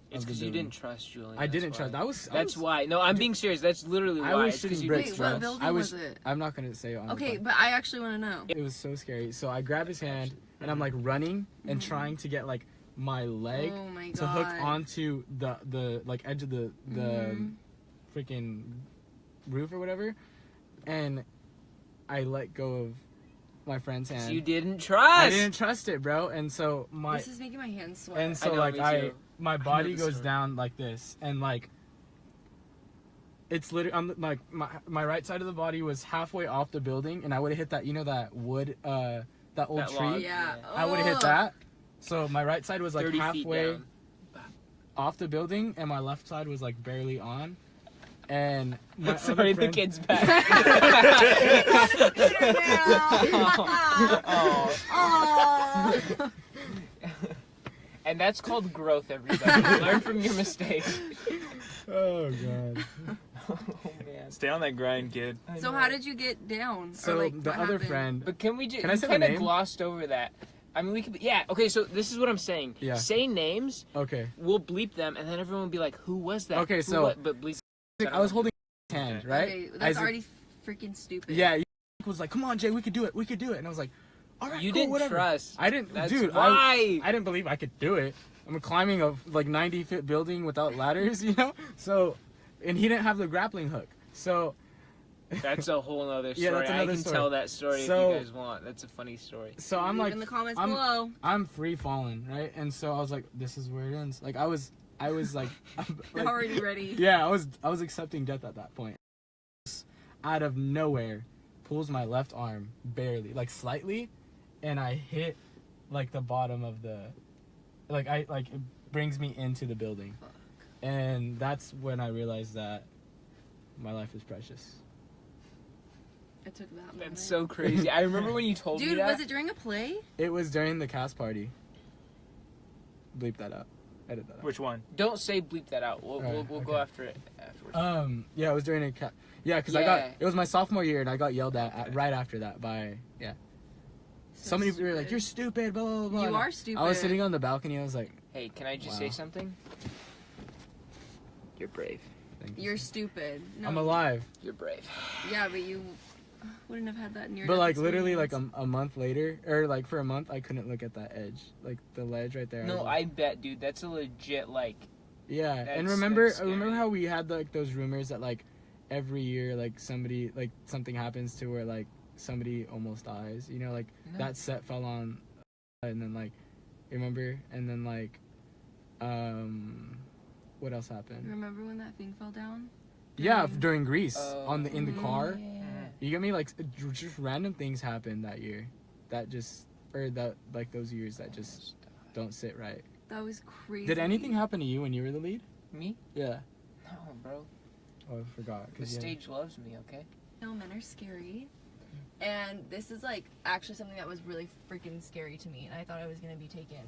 It's because you didn't trust Julian. I didn't that's trust. why. That's why. No, I'm being serious. That's literally why. I was It's 'cause shooting you bricks, didn't Wait, what trust. building I was it? I'm not gonna say it on the Okay, podcast. but I actually want to know. It was so scary. So I grab his hand and I'm like running and trying to get like my leg Oh my to hook God. onto the like edge of the freaking roof or whatever, and I let go of my friend's hand. You didn't trust. I didn't trust it, bro. And so This is making my hands sweat. and so I know, like me too. my body the goes story. down like this, and like it's literally I'm like my right side of the body was halfway off the building, and I would have hit that that wood that old That tree. log. yeah. I would have hit Ugh. that. So my right side was like 30 feet halfway down. off the building, and my left side was like barely on. And my Sorry, other the friend, kid's back. Oh. Oh. And that's called growth, everybody. Learn from your mistakes. Oh god. Oh man. Stay on that grind, kid. I So know. how did you get down? So or like, the what other happened? friend. But can we just? Can I say the kind of name? glossed over that. I mean, we could. Yeah. Okay. So this is what I'm saying. Yeah. Say names. Okay. We'll bleep them, and then everyone will be like, "Who was that?" Okay, Who so- what? But bleep. I was holding his hand, right? Okay, that's Isaac- already freaking stupid. Yeah. He was like, "Come on, Jay, we could do it. We could do it." And I was like, "All right, You cool, didn't whatever." trust. I didn't, That's dude. why. I didn't believe I could do it. I'm climbing a like 90-foot building without ladders, you know. So, and he didn't have the grappling hook. So, That's a whole other story. Yeah, that's I another can story. tell that story So- if you guys want. That's a funny story. so I'm Leave like, in the comments I'm- below. I'm free falling, right? And so I was like, this is where it ends. Like I was like, like Already ready. yeah, I was accepting death at that point. Out of nowhere, pulls my left arm barely, like slightly, and I hit like the bottom of the, like it brings me into the building, and that's when I realized that my life is precious. I took that moment. That's so crazy. I remember when you told me Dude, that. was it during a play? It was during the cast party. Bleep that out. Edit that out. Which one? Don't say bleep that out. We'll Alright, go okay. after it afterwards. Yeah, it was during a because Yeah. it was my sophomore year, and I got yelled at right after that by So somebody were like, stupid. "You're stupid," blah blah blah. You And are stupid. I was sitting on the balcony. I was like, Hey, can I just Wow. say something? You're brave. Thank you. You're stupid. No. I'm alive. You're brave. Yeah, but you wouldn't have had that near. But like literally like a month later, or like for a month, I couldn't look at that edge, like the ledge right there. No, was I like, bet, dude. That's a legit like. yeah. And that's remember scary. how we had like those rumors that like every year like somebody like something happens to where like somebody almost dies. You know, like No. that set fell on, and then like remember, and then like what else happened? Remember when that thing fell down? Yeah, during Greece in the Mhm. car. Yeah. You get me? Like just random things happened that year, that just or that like those years that just don't sit right. That was crazy. Did anything happen to you when you were the lead? Me? Yeah. No, bro. Oh, I forgot. The stage loves me. Okay. No, men are scary. And this is like actually something that was really freaking scary to me, and I thought I was gonna be taken.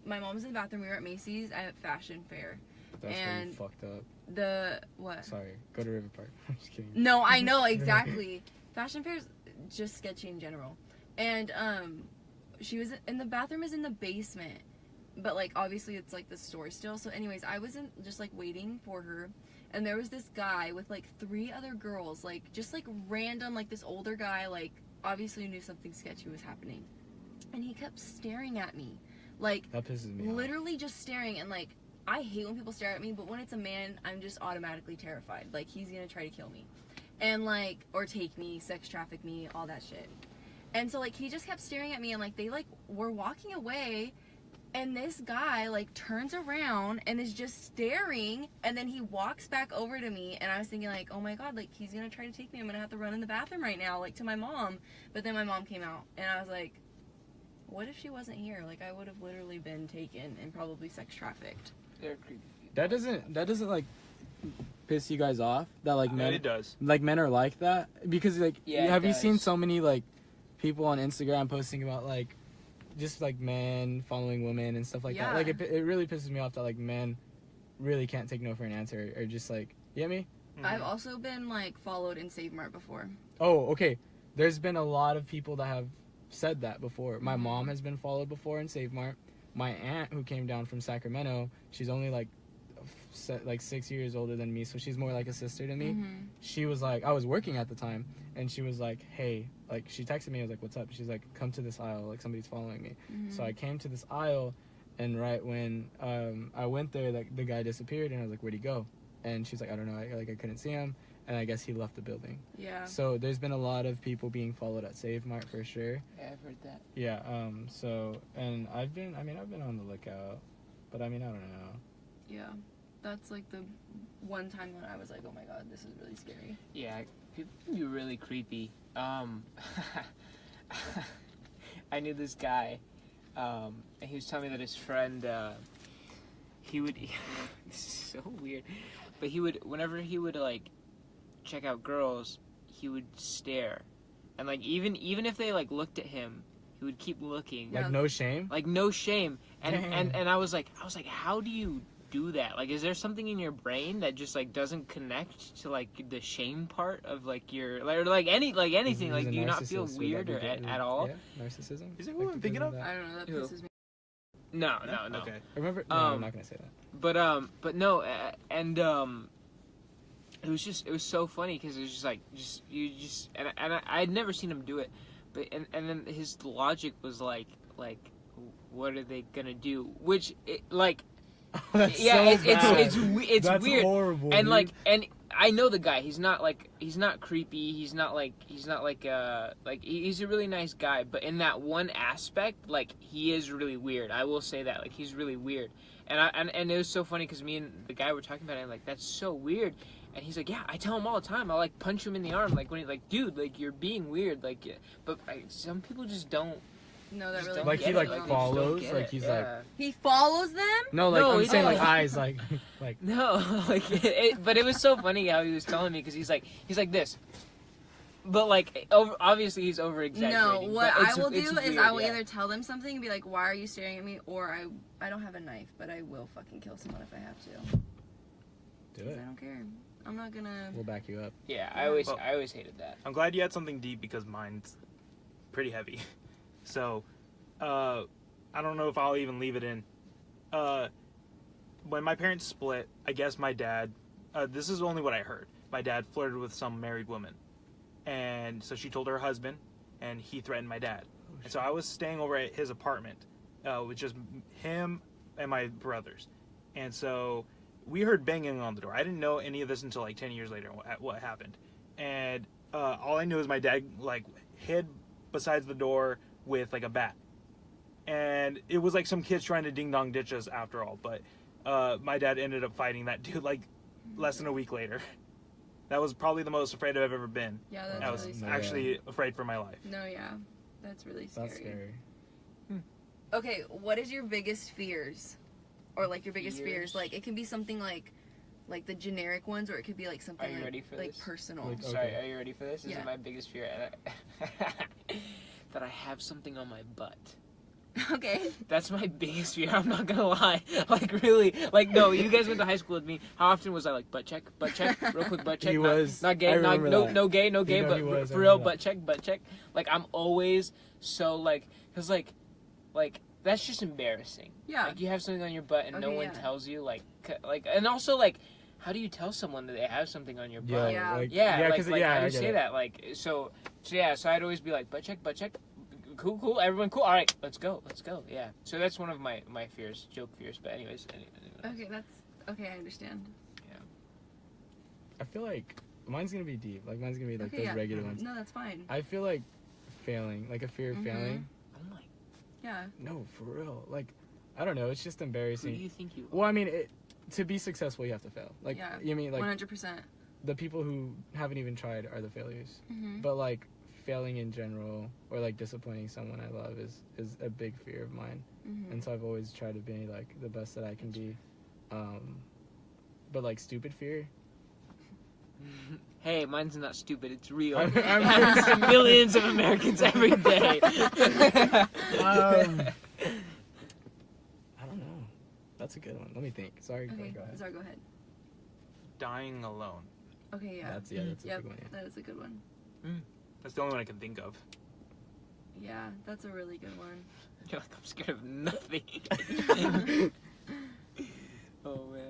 My mom's in the bathroom. We were at Macy's at Fashion Fair. That's and- really fucked up. The what? Sorry. Go to River Park. I'm just kidding. No, I know exactly. Fashion Fair's just sketchy in general. And she was in the bathroom is in the basement, but like obviously it's like the store still. So anyways, I was just like waiting for her, and there was this guy with like 3 other girls, like just like random, like this older guy, like obviously knew something sketchy was happening, and he kept staring at me, like That pisses me off. literally just staring. And like I hate when people stare at me, but when it's a man, I'm just automatically terrified. Like he's gonna try to kill me, and like or take me, sex traffic me, all that shit. And so, like, he just kept staring at me, and, like, they, like, were walking away, and this guy, like, turns around and is just staring, and then he walks back over to me, and I was thinking, like, oh my god, like, he's gonna try to take me, I'm gonna have to run in the bathroom right now, like, to my mom. But then my mom came out, and I was like, what if she wasn't here? Like, I would have literally been taken and probably sex trafficked. They're creepy. That doesn't like piss you guys off that like men it does. Like men are like that because like have you seen does. so many like people on Instagram posting about like just like men following women and stuff like that? Like it really pisses me off that like men really can't take no for an answer or just like, you get me? Mm-hmm. I've also been like followed in Save Mart before. Oh, okay. There's been a lot of people that have said that before. My mom has been followed before in Save Mart. My aunt who came down from Sacramento, she's only like 6 years older than me, so she's more like a sister to me. She was like, I was working at the time, and she was like, hey, like she texted me, I was like, what's up? She's like, come to this aisle, like somebody's following me. So I came to this aisle, and right when I went there, like the guy disappeared, and I was like, where'd he go? And she's like, I don't know, I couldn't see him, and I guess he left the building. Yeah. So there's been a lot of people being followed at Save Mart for sure. Yeah, I've heard that. Yeah. So and I've been on the lookout, but I mean I don't know. Yeah. That's like the one time when I was like, oh my god, this is really scary. Yeah, people can be really creepy. I knew this guy, and he was telling me that his friend, he would, this is so weird, but he would, whenever he would like check out girls, he would stare, and like even if they like looked at him, he would keep looking. Like no shame. Like no shame, and I was like, how do you do that? Like, is there something in your brain that just like doesn't connect to like the shame part of like your like anything? Like, do you not feel weird or at all? Yeah, narcissism. Is it who I'm thinking of? I don't know, that pisses me. No. Okay. Remember? No, I'm not gonna say that. But no, and it was so funny because it was just like and I had never seen him do it, but and then his logic was like what are they gonna do? Which That's it's That's weird. Horrible, and dude. like and I know the guy. He's not creepy. He's not like he's a really nice guy. But in that one aspect, like he is really weird. I will say that. Like he's really weird. And it was so funny because me and the guy were talking about it. I'm like, that's so weird. And he's like, yeah, I tell him all the time. I like punch him in the arm. Like when he's like, dude, like you're being weird. Like, but some people just don't. No, that really like he like follows, like he's like he follows them. No, like No, I'm he saying don't. like eyes, like no, like but it was so funny how he was telling me because he's like this, but like obviously he's over exaggerating. No, what I will do is weird, I will either tell them something and be like, why are you staring at me, or I don't have a knife, but I will fucking kill someone if I have to. do it. I don't care. I'm not gonna. We'll back you up. Yeah, I always hated that. I'm glad you had something deep because mine's pretty heavy. So, I don't know if I'll even leave it in. When my parents split, I guess my dad, this is only what I heard. My dad flirted with some married woman. And so she told her husband, and he threatened my dad. And so I was staying over at his apartment, with just him and my brothers. And so we heard banging on the door. I didn't know any of this until like 10 years later what happened. And all I knew is my dad like hid besides the door with like a bat, and it was like some kids trying to ding dong ditch us after all, but my dad ended up fighting that dude like less than a week later. That was probably the most afraid I've ever been. Yeah, that's I was really scary. actually afraid for my life. No, yeah, that's really scary. That's scary. Okay, what is your biggest fears, or like your biggest fears? Like it can be something like the generic ones, or it could be like something Are you ready for like this? personal. Like, Sorry, are you ready for this? This Yeah. is my biggest fear. That I have something on my butt. Okay. That's my biggest fear. I'm not gonna lie. Like really. Like no. You guys went to high school with me. How often was I like butt check, real quick butt check? He not, was. not gay. I Not remember that. no gay. You know But he was, I for real remember butt check. Like I'm always so like, cause like that's just embarrassing. Yeah. Like you have something on your butt and no Okay, one yeah. tells you. Like and also like, how do you tell someone that they have something on your butt? Yeah. Like, Yeah, because like how do I you get say it. that? Like, so I'd always be like, butt check, cool, everyone cool, all right, let's go, yeah. So that's one of my fears, joke fears, but anyways. Okay, okay. I understand. I feel like mine's gonna be deep. Like mine's gonna be like Okay, those yeah. regular ones. No, that's fine. I feel like failing, like a fear of failing. Oh my. Yeah. No, for real. Like, I don't know. It's just embarrassing. Who do you think you are? Well, I mean, to be successful, you have to fail. Like, Yeah. you mean like 100%. the people who haven't even tried are the failures. Mm-hmm. But like failing in general or like disappointing someone I love is a big fear of mine. Mm-hmm. And so I've always tried to be like the best that I can be. But like stupid fear. Hey, mine's not stupid. It's real. I'm It happens to millions of Americans every day. I don't know. That's a good one. Let me think. Sorry, Okay, go ahead. sorry, go ahead. Dying alone. Okay, yeah. That's a Yep, big one. Yeah. that is a good one. That's the only one I can think of. Yeah, that's a really good one. You're like, I'm scared of nothing. Oh man,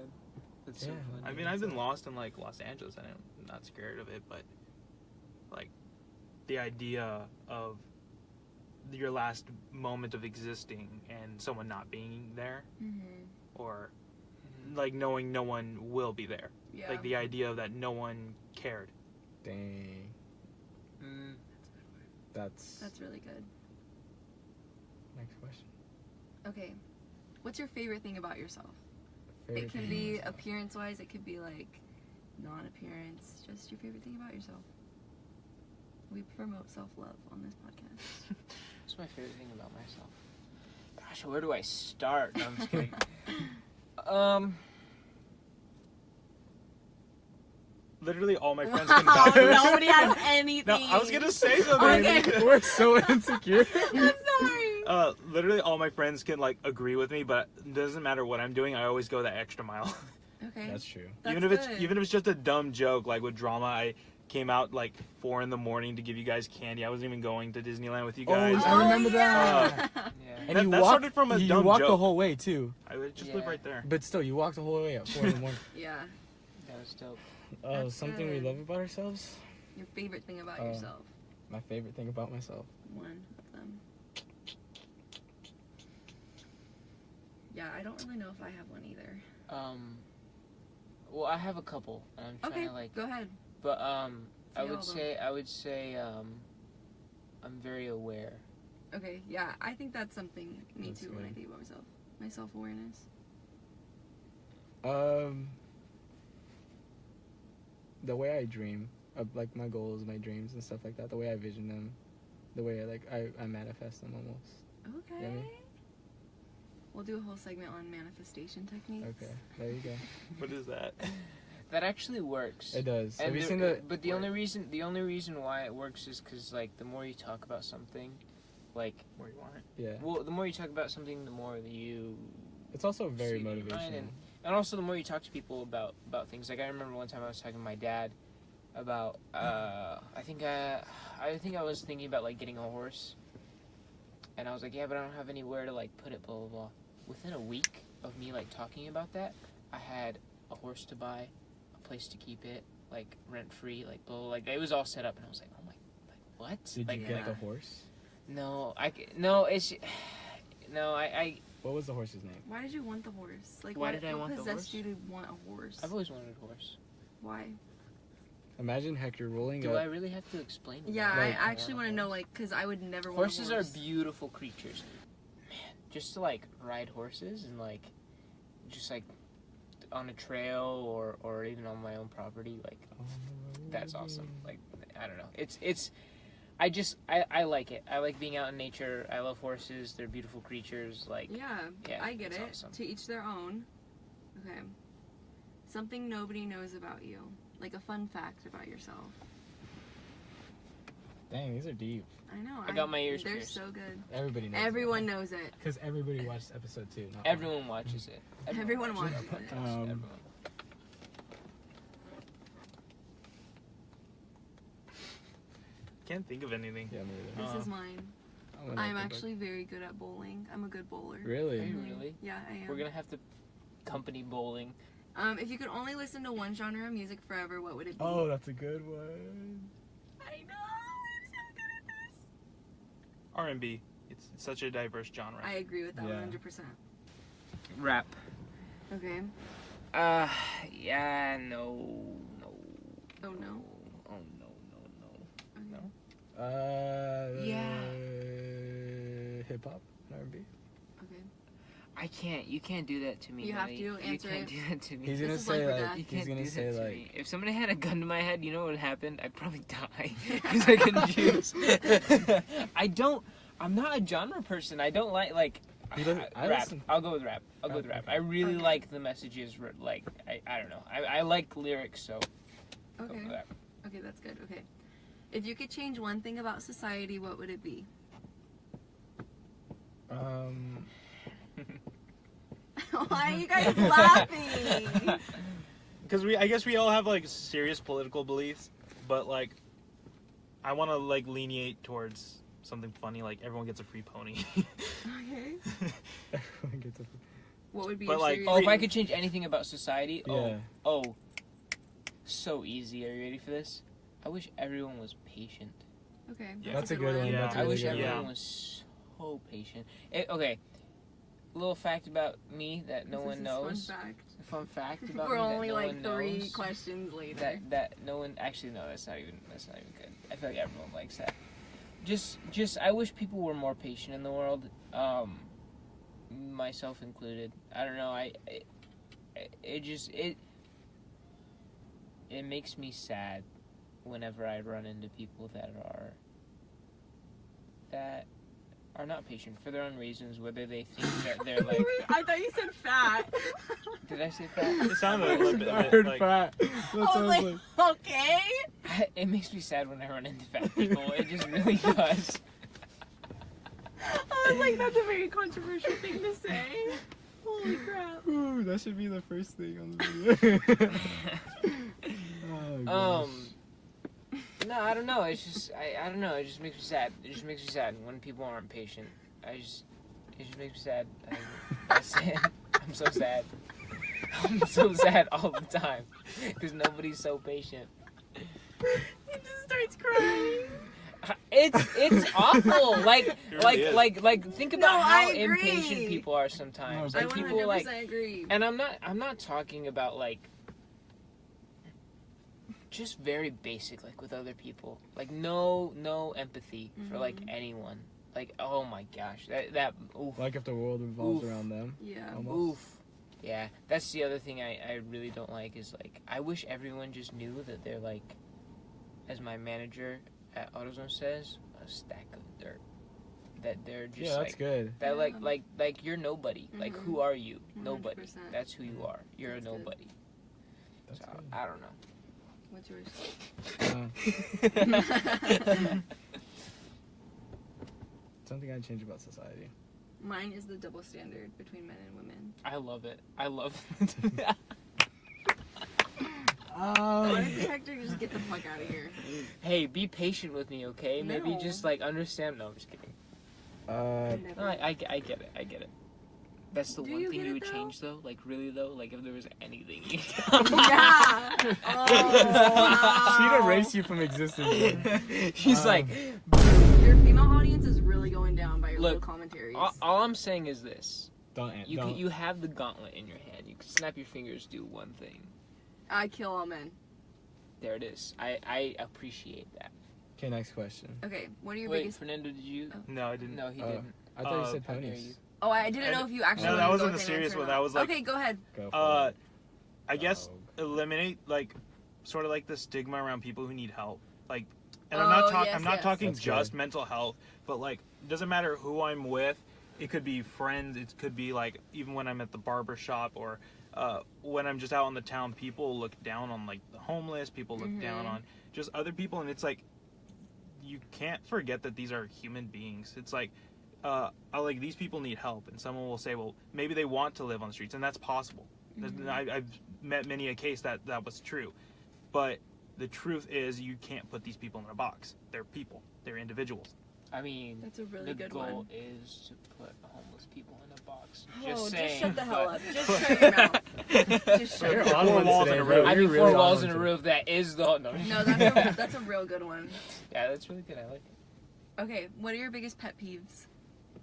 that's so Yeah. funny. I mean, I've been lost in like Los Angeles, and I'm not scared of it, but like the idea of your last moment of existing and someone not being there, Mm-hmm. or like knowing no one will be there, Yeah. like the idea of that no one cared. Dang. Mm. That's really good. next question. Okay. What's your favorite thing about yourself? Favorite It can thing be about myself. appearance-wise. It could be like non-appearance. Just your favorite thing about yourself. We promote self-love on this podcast. What's my favorite thing about myself? Gosh, where do I start? No, I'm just kidding. Literally, all my friends can vouch for this. Nobody has anything. No, I was gonna say something. Okay. We're so insecure. I'm sorry. Literally, all my friends can like agree with me, but it doesn't matter what I'm doing. I always go that extra mile. Okay. That's true. even if it's just a dumb joke, like with drama, I came out like 4 a.m. to give you guys candy. I wasn't even going to Disneyland with you guys. I remember yeah. Yeah. And That- you that walked, started from a you dumb walked the joke. whole way too. I would just Yeah. live right there. But still, you walked the whole way at 4 in the morning. Yeah. That was dope. Oh, That's something we good. love about ourselves? Your favorite thing about Oh. yourself. My favorite thing about myself. One of them. Yeah, I don't really know if I have one either. Well, I have a couple, and I'm trying Okay, to like, go ahead. but I all would of them. say, I'm very aware. Okay, yeah, I think that's something me That's too when I good. think about myself. My self-awareness. The way I dream of like my goals, my dreams and stuff like that, the way I vision them, the way I manifest them almost. Okay. You know what I mean? We'll do a whole segment on manifestation techniques. Okay, there you go. What is that? That actually works. It does. And Have you the- seen the? But the only reason why it works is because like the more you talk about something, like Where you want it? Yeah. well, the more you talk about something, the more you It's also very see it in your mind, motivational. and also the more you talk to people about things. Like I remember one time I was talking to my dad about I think I was thinking about like getting a horse, and I was like, yeah, but I don't have anywhere to like put it, blah blah blah. Within a week of me like talking about that, I had a horse to buy, a place to keep it, like rent free, like blah, blah, like it was all set up, and I was like, oh my, like what? Did like, you get yeah. the horse? No, I What was the horse's name? Why did you want the horse? Like, Why what, did I what want the possessed horse? you to want a horse? I've always wanted a horse. Why? Imagine Hector rolling Do up. I really have to explain? Yeah, Like- I actually want to know, like, because I would never want Horses a are horse. beautiful creatures. Man, just to like ride horses and like just like on a trail or even on my own property, like that's awesome. Like I don't know. It's I like it. I like being out in nature. I love horses. They're beautiful creatures. Like Yeah, Yeah, I get it's it. awesome. To each their own. Okay. Something nobody knows about you. Like a fun fact about yourself. Dang, these are deep. I know. I got my ears They're pierced. so good. Everybody knows. Everyone knows it. Because everybody watched episode 2. Not everyone watches it. Everyone watches it. Everyone. Can't think of anything. Yeah, me either. This is mine. I'm actually very good at bowling. I'm a good bowler. Really? Are you Mhm. really? Yeah, I am. We're gonna have to company bowling. If you could only listen to one genre of music forever, what would it be? Oh, that's a good one. I know. I'm so good at this. R&B. It's such a diverse genre. I agree with that Yeah. 100%. Rap. Okay. Yeah, no. Oh no. Oh no. Okay. Yeah. hip hop and R&B. Okay. I can't. You can't do that to me. You have Nelly. to answer You can't it. do that to me. He's gonna This is life say or like death. You he's can't gonna do say that to like me. If somebody had a gun to my head, you know what would happen? I'd probably die because I couldn't choose. I'm not a genre person. I don't like I rap. listen- I'll go with rap. I'll go with rap. I really Okay. like the messages. Like I don't know. I like lyrics, so go Okay. with that. Okay, that's good. Okay. If you could change one thing about society, what would it be? Why are you guys laughing? Because I guess we all have like serious political beliefs, but like, I want to like lenient towards something funny, like everyone gets a free pony. Okay. everyone gets a What would be But, your like, serious? Oh, if I could change anything about society, Yeah. oh, so easy. Are you ready for this? I wish everyone was patient. Okay. Yeah. That's a good one. Yeah. That's a I really wish good everyone Yeah. was so patient. Okay, little fact about me that no This one is knows. Fun fact. Fun fact about We're me only that no like one 3 knows. questions later. That no one actually no. That's not even good. I feel like everyone likes that. Just I wish people were more patient in the world. Myself included. I don't know. It makes me sad whenever I run into people that are not patient for their own reasons, whether they think that they're like. I thought you said fat. Did I say fat? It sounded a little bit I heard like, fat. That I was sounds like, okay. It makes me sad when I run into fat people. It just really does. I was like, that's a very controversial thing to say. Holy crap. Ooh, that should be the first thing on the video. Oh, gosh. No, I don't know. It's just I don't know. It just makes me sad. It just makes me sad when people aren't patient. It just makes me sad. That's it. I'm so sad. I'm so sad all the time because nobody's so patient. He just starts crying. It's awful. Like really like think about No, how I agree. impatient people are sometimes. No, I Like 100% people like, agree. and I'm not talking about like just very basic like with other people. Like no empathy for like anyone. Like oh my gosh, that oof. Like if the world revolves Oof. around them. Yeah. Almost. Oof. Yeah, that's the other thing I really don't like is like I wish everyone just knew that they're like, as my manager at AutoZone says, a stack of dirt. That they're just Yeah, that's like good. that Yeah. like you're nobody. Like Mhm. who are you? Nobody. 100%. That's who you are. You're That's a good. nobody. That's So good. I don't know. What's yours? Something I'd change about society. Mine is the double standard between men and women. I love it. I love it. Honestly, Hector, just get the fuck out of here. Hey, be patient with me, okay? Maybe No. just like understand. No, I'm just kidding. Never. No, I get it. I get it. That's the Do one you thing get you it, would though? change, though. Like really, though. Like if there was anything. Yeah. Oh, She'd wow. erase you from existence. She's like, Your female audience is really going down by your Look, little commentaries. all I'm saying is this: Don't. you have the gauntlet in your hand. You can snap your fingers, do one thing. I kill all men. There it is. I appreciate that. Okay, next question. Okay, what are your Wait, biggest... Fernando, did you? no, I didn't. No, he Uh, didn't. I thought you said How dare ponies. you. Oh, I didn't know if you actually No, wanted that to wasn't go the with an serious answer or one. not. That was like- Okay, go ahead. Go for Uh, it. I guess Oh. eliminate like sort of like the stigma around people who need help. Like, and Oh, yes, I'm not yes. talking That's just good. mental health, but like it doesn't matter who I'm with. It could be friends. It could be like even when I'm at the barber shop or when I'm just out on the town. People look down on like the homeless. People look down on just other people, and it's like you can't forget that these are human beings. It's like. Like these people need help, and someone will say, well, maybe they want to live on the streets, and that's possible. I've met many a case that was true, but the truth is you can't put these people in a box. They're people. They're individuals. I mean, That's a really the good goal one. is to put homeless people in a box. Oh, Just just saying. shut the hell but- up. Just shut your mouth. Just shut You're your on Four one walls today, and a bro. roof. I mean, You're four really on walls one and a today. roof. That is the no. No, that's a real good one. Yeah, that's really good. I like it. Okay, what are your biggest pet peeves?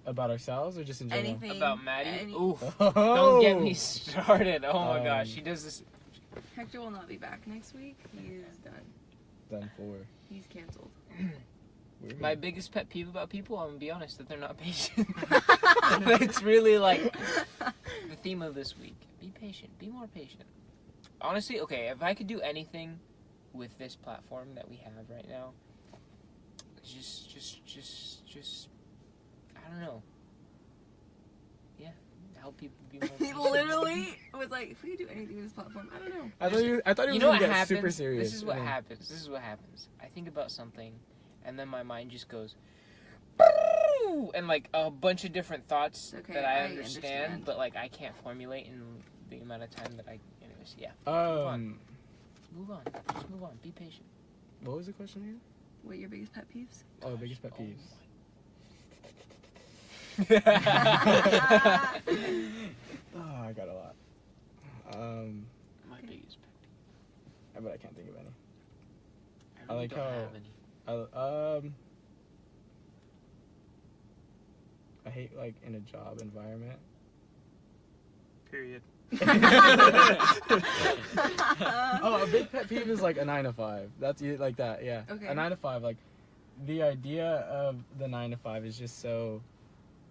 About ourselves or just in general? Anything. About Maddie. Any- Oof. Oh. Don't get me started. Oh my Um, gosh, she does this. Hector will not be back next week. He is done. Done for. He's canceled. Weird. My biggest pet peeve about people, I'm gonna be honest, that they're not patient. It's really like the theme of this week. Be patient. Be more patient. Honestly, okay, if I could do anything with this platform that we have right now, just I don't know. Yeah, help people be more He patient. literally was like, if we could do anything with this platform, I don't know. I thought you You were know what gonna get happens? super serious. This is what happens. This is what happens. I think about something, and then my mind just goes, and like a bunch of different thoughts Okay, that I I understand, understand. but like I can't formulate in the amount of time that I. Anyways, yeah. Move on. Just move on. Be patient. What was the question again? What are your biggest pet peeves? Oh, biggest pet peeves. Oh, I got a lot. My biggest pet peeve. But I can't think of any. I really like don't how- have any. I hate like in a job environment. Period. Oh, a big pet peeve is like a 9 to 5. That's like that, yeah. Okay. A 9 to 5, like the idea of the 9 to 5 is just so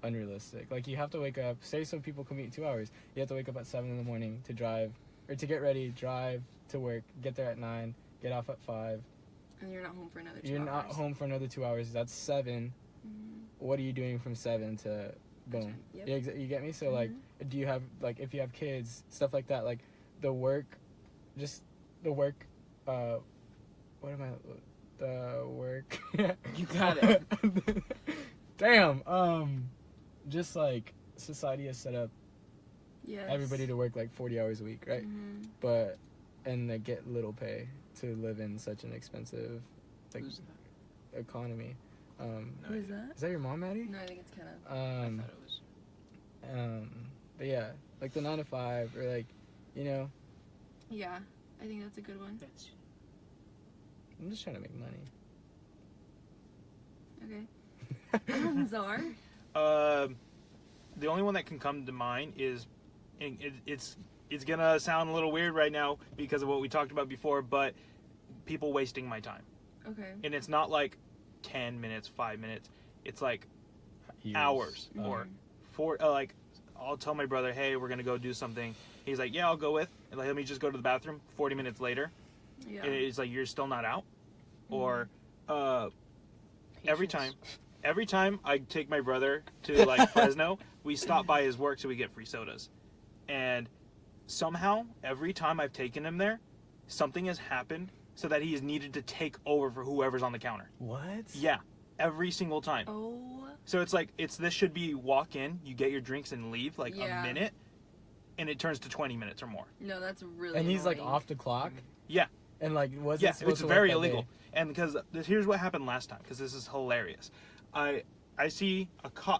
unrealistic. Like you have to wake up. Say some people commute in 2 hours. You have to wake up at 7 in the morning to drive or to get ready, drive to work, get there at 9, get off at 5. And you're not home for another 2 You're hours. not home for another 2 hours. That's 7. Mhm. What are you doing from 7 to boom? Yep. Yeah, you get me? So like, do you have like if you have kids, stuff like that, like the work, what am I? The work. You got it. Damn. Just like society has set up Yes. everybody to work like 40 hours a week, right? Mhm. And they get little pay to live in such an expensive like Who's that? economy. Who is that? Is that your mom, Maddie? No, I think it's Kenna. I thought it was. But yeah, like the 9 to 5 or like, you know, Yeah, I think that's a good one. That's. I'm just trying to make money. Okay. Czar? The only one that can come to mind is, and it's gonna sound a little weird right now because of what we talked about before, but people wasting my time. Okay. And it's not like 10 minutes, 5 minutes. It's like Years. hours or like I'll tell my brother, hey, we're gonna go do something. He's like, yeah, I'll go with. And like, let me just go to the bathroom. 40 minutes later, Yeah. and it's like you're still not out. Or every Patience. time I take my brother to like Fresno, we stop by his work so we get free sodas. And somehow every time I've taken him there, something has happened so that he is needed to take over for whoever's on the counter. What? Yeah, every single time. Oh. So it's like this should be walk in, you get your drinks and leave like Yeah. a minute, and it turns to 20 minutes or more. No, that's really And he's like annoying. off the clock. Yeah. And like, was Yeah, it supposed it's to work very that illegal. day? And because here's what happened last time, because this is hilarious. I see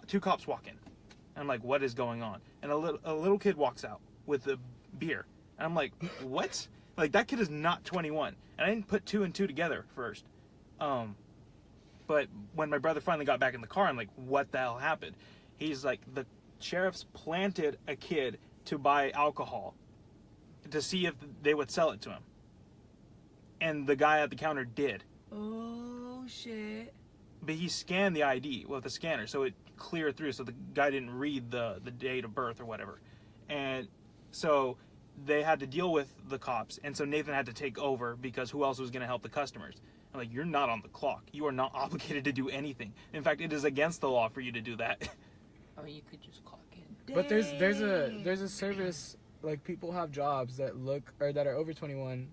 two cops walk in, and I'm like, what is going on? And a little kid walks out with a beer, and I'm like, what? Like that kid is not 21, and I didn't put 2 and 2 together first. But when my brother finally got back in the car, I'm like, what the hell happened? He's like, the sheriffs planted a kid to buy alcohol to see if they would sell it to him. And the guy at the counter did. Oh, shit. But he scanned the ID with the scanner, so it cleared through, so the guy didn't read the date of birth or whatever. And so they had to deal with the cops, and so Nathan had to take over because who else was going to help the customers? I'm like, you're not on the clock. You are not obligated to do anything. In fact, it is against the law for you to do that. I mean, you could just clock in. But there's a service, like people have jobs that are over 21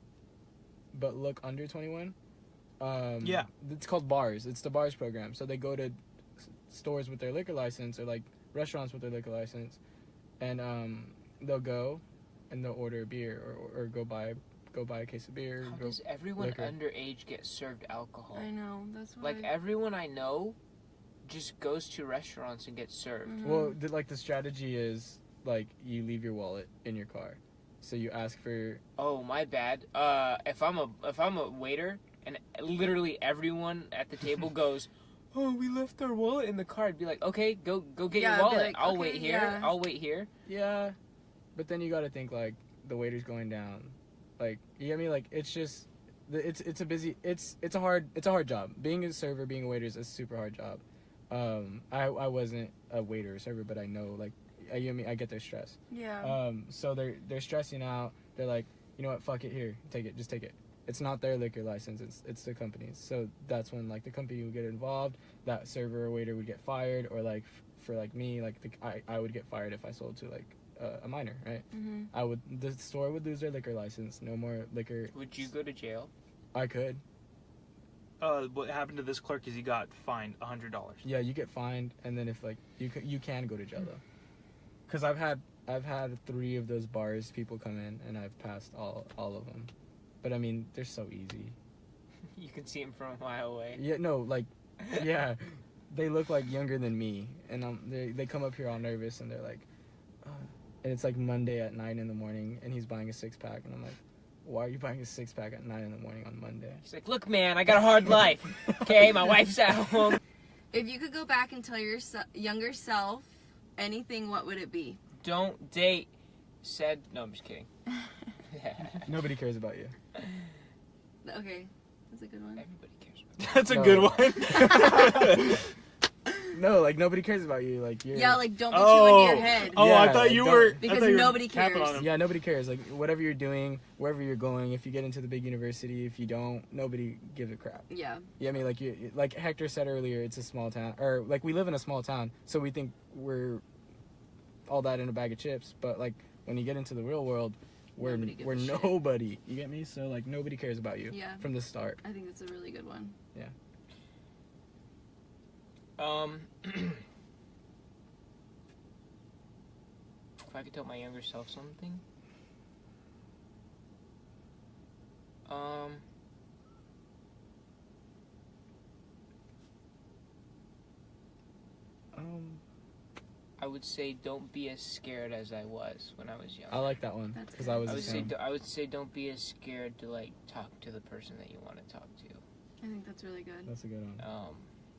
but look under 21. Yeah. It's called bars. It's the bars program. So they go to stores with their liquor license or like restaurants with their liquor license, and they'll go and they'll order a beer or go buy a case of beer. How go does everyone liquor. underage get served alcohol? I know, that's why. Like everyone I know just goes to restaurants and gets served. Mhm. Well, the strategy is like you leave your wallet in your car, so you ask for. Oh, my bad. If I'm a waiter and literally everyone at the table goes, "Oh, we left our wallet in the car," I'd be like, "Okay, go get Yeah, I'd your be wallet. like, I'll okay, wait here. yeah." I'll wait here." Yeah, but then you got to think like the waiter's going down, like you get me. Like it's just it's a hard job. Being a server, being a waiter is a super hard job. I wasn't a waiter or server, but I know, like, I get their stress. Yeah. So they're stressing out. They're like, you know what, fuck it, here, just take it. It's not their liquor license, it's the company's. So that's when, like, the company would get involved. That server or waiter would get fired, or, like, for, like, me, like, I would get fired if I sold to, like, a minor, right? Mm-hmm. The store would lose their liquor license. No more liquor. Would you go to jail? I could. What happened to this clerk is he got fined $100. Yeah, you get fined, and then if, like, you can go to jail, though. Because I've had 3 of those bars people come in, and I've passed all of them. But I mean, they're so easy. You can see them from a mile away. Yeah, no, like, yeah, they look like younger than me, and they come up here all nervous, and they're like, and it's like Monday at 9 in the morning, and he's buying a 6-pack, and I'm like, why are you buying a 6-pack at 9 in the morning on Monday? He's like, look, man, I got a hard life. Okay, my wife's at home. If you could go back and tell your younger self anything, what would it be? Don't date said. No, I'm just kidding. Nobody cares about you. Okay, that's a good one. Everybody cares about That's a good one. No, like, nobody cares about you. Like, you're... Yeah, like, don't be too into your head. Oh, Yeah, I thought you like, were... Because I thought you were nobody tapping cares. on him. Yeah, nobody cares. Like, whatever you're doing, wherever you're going, if you get into the big university, if you don't, nobody gives a crap. Yeah. Yeah, I mean, like Hector said earlier, it's a small town, or like we live in a small town, so we think we're all that in a bag of chips. But like when you get into the real world, we're nobody. You get me? So like nobody cares about you. Yeah. From the start. I think that's a really good one. Yeah. If I could tell my younger self something. I would say don't be as scared as I was when I was young. I like that one because I was the same. I would say don't be as scared to like talk to the person that you want to talk to. I think that's really good. That's a good one.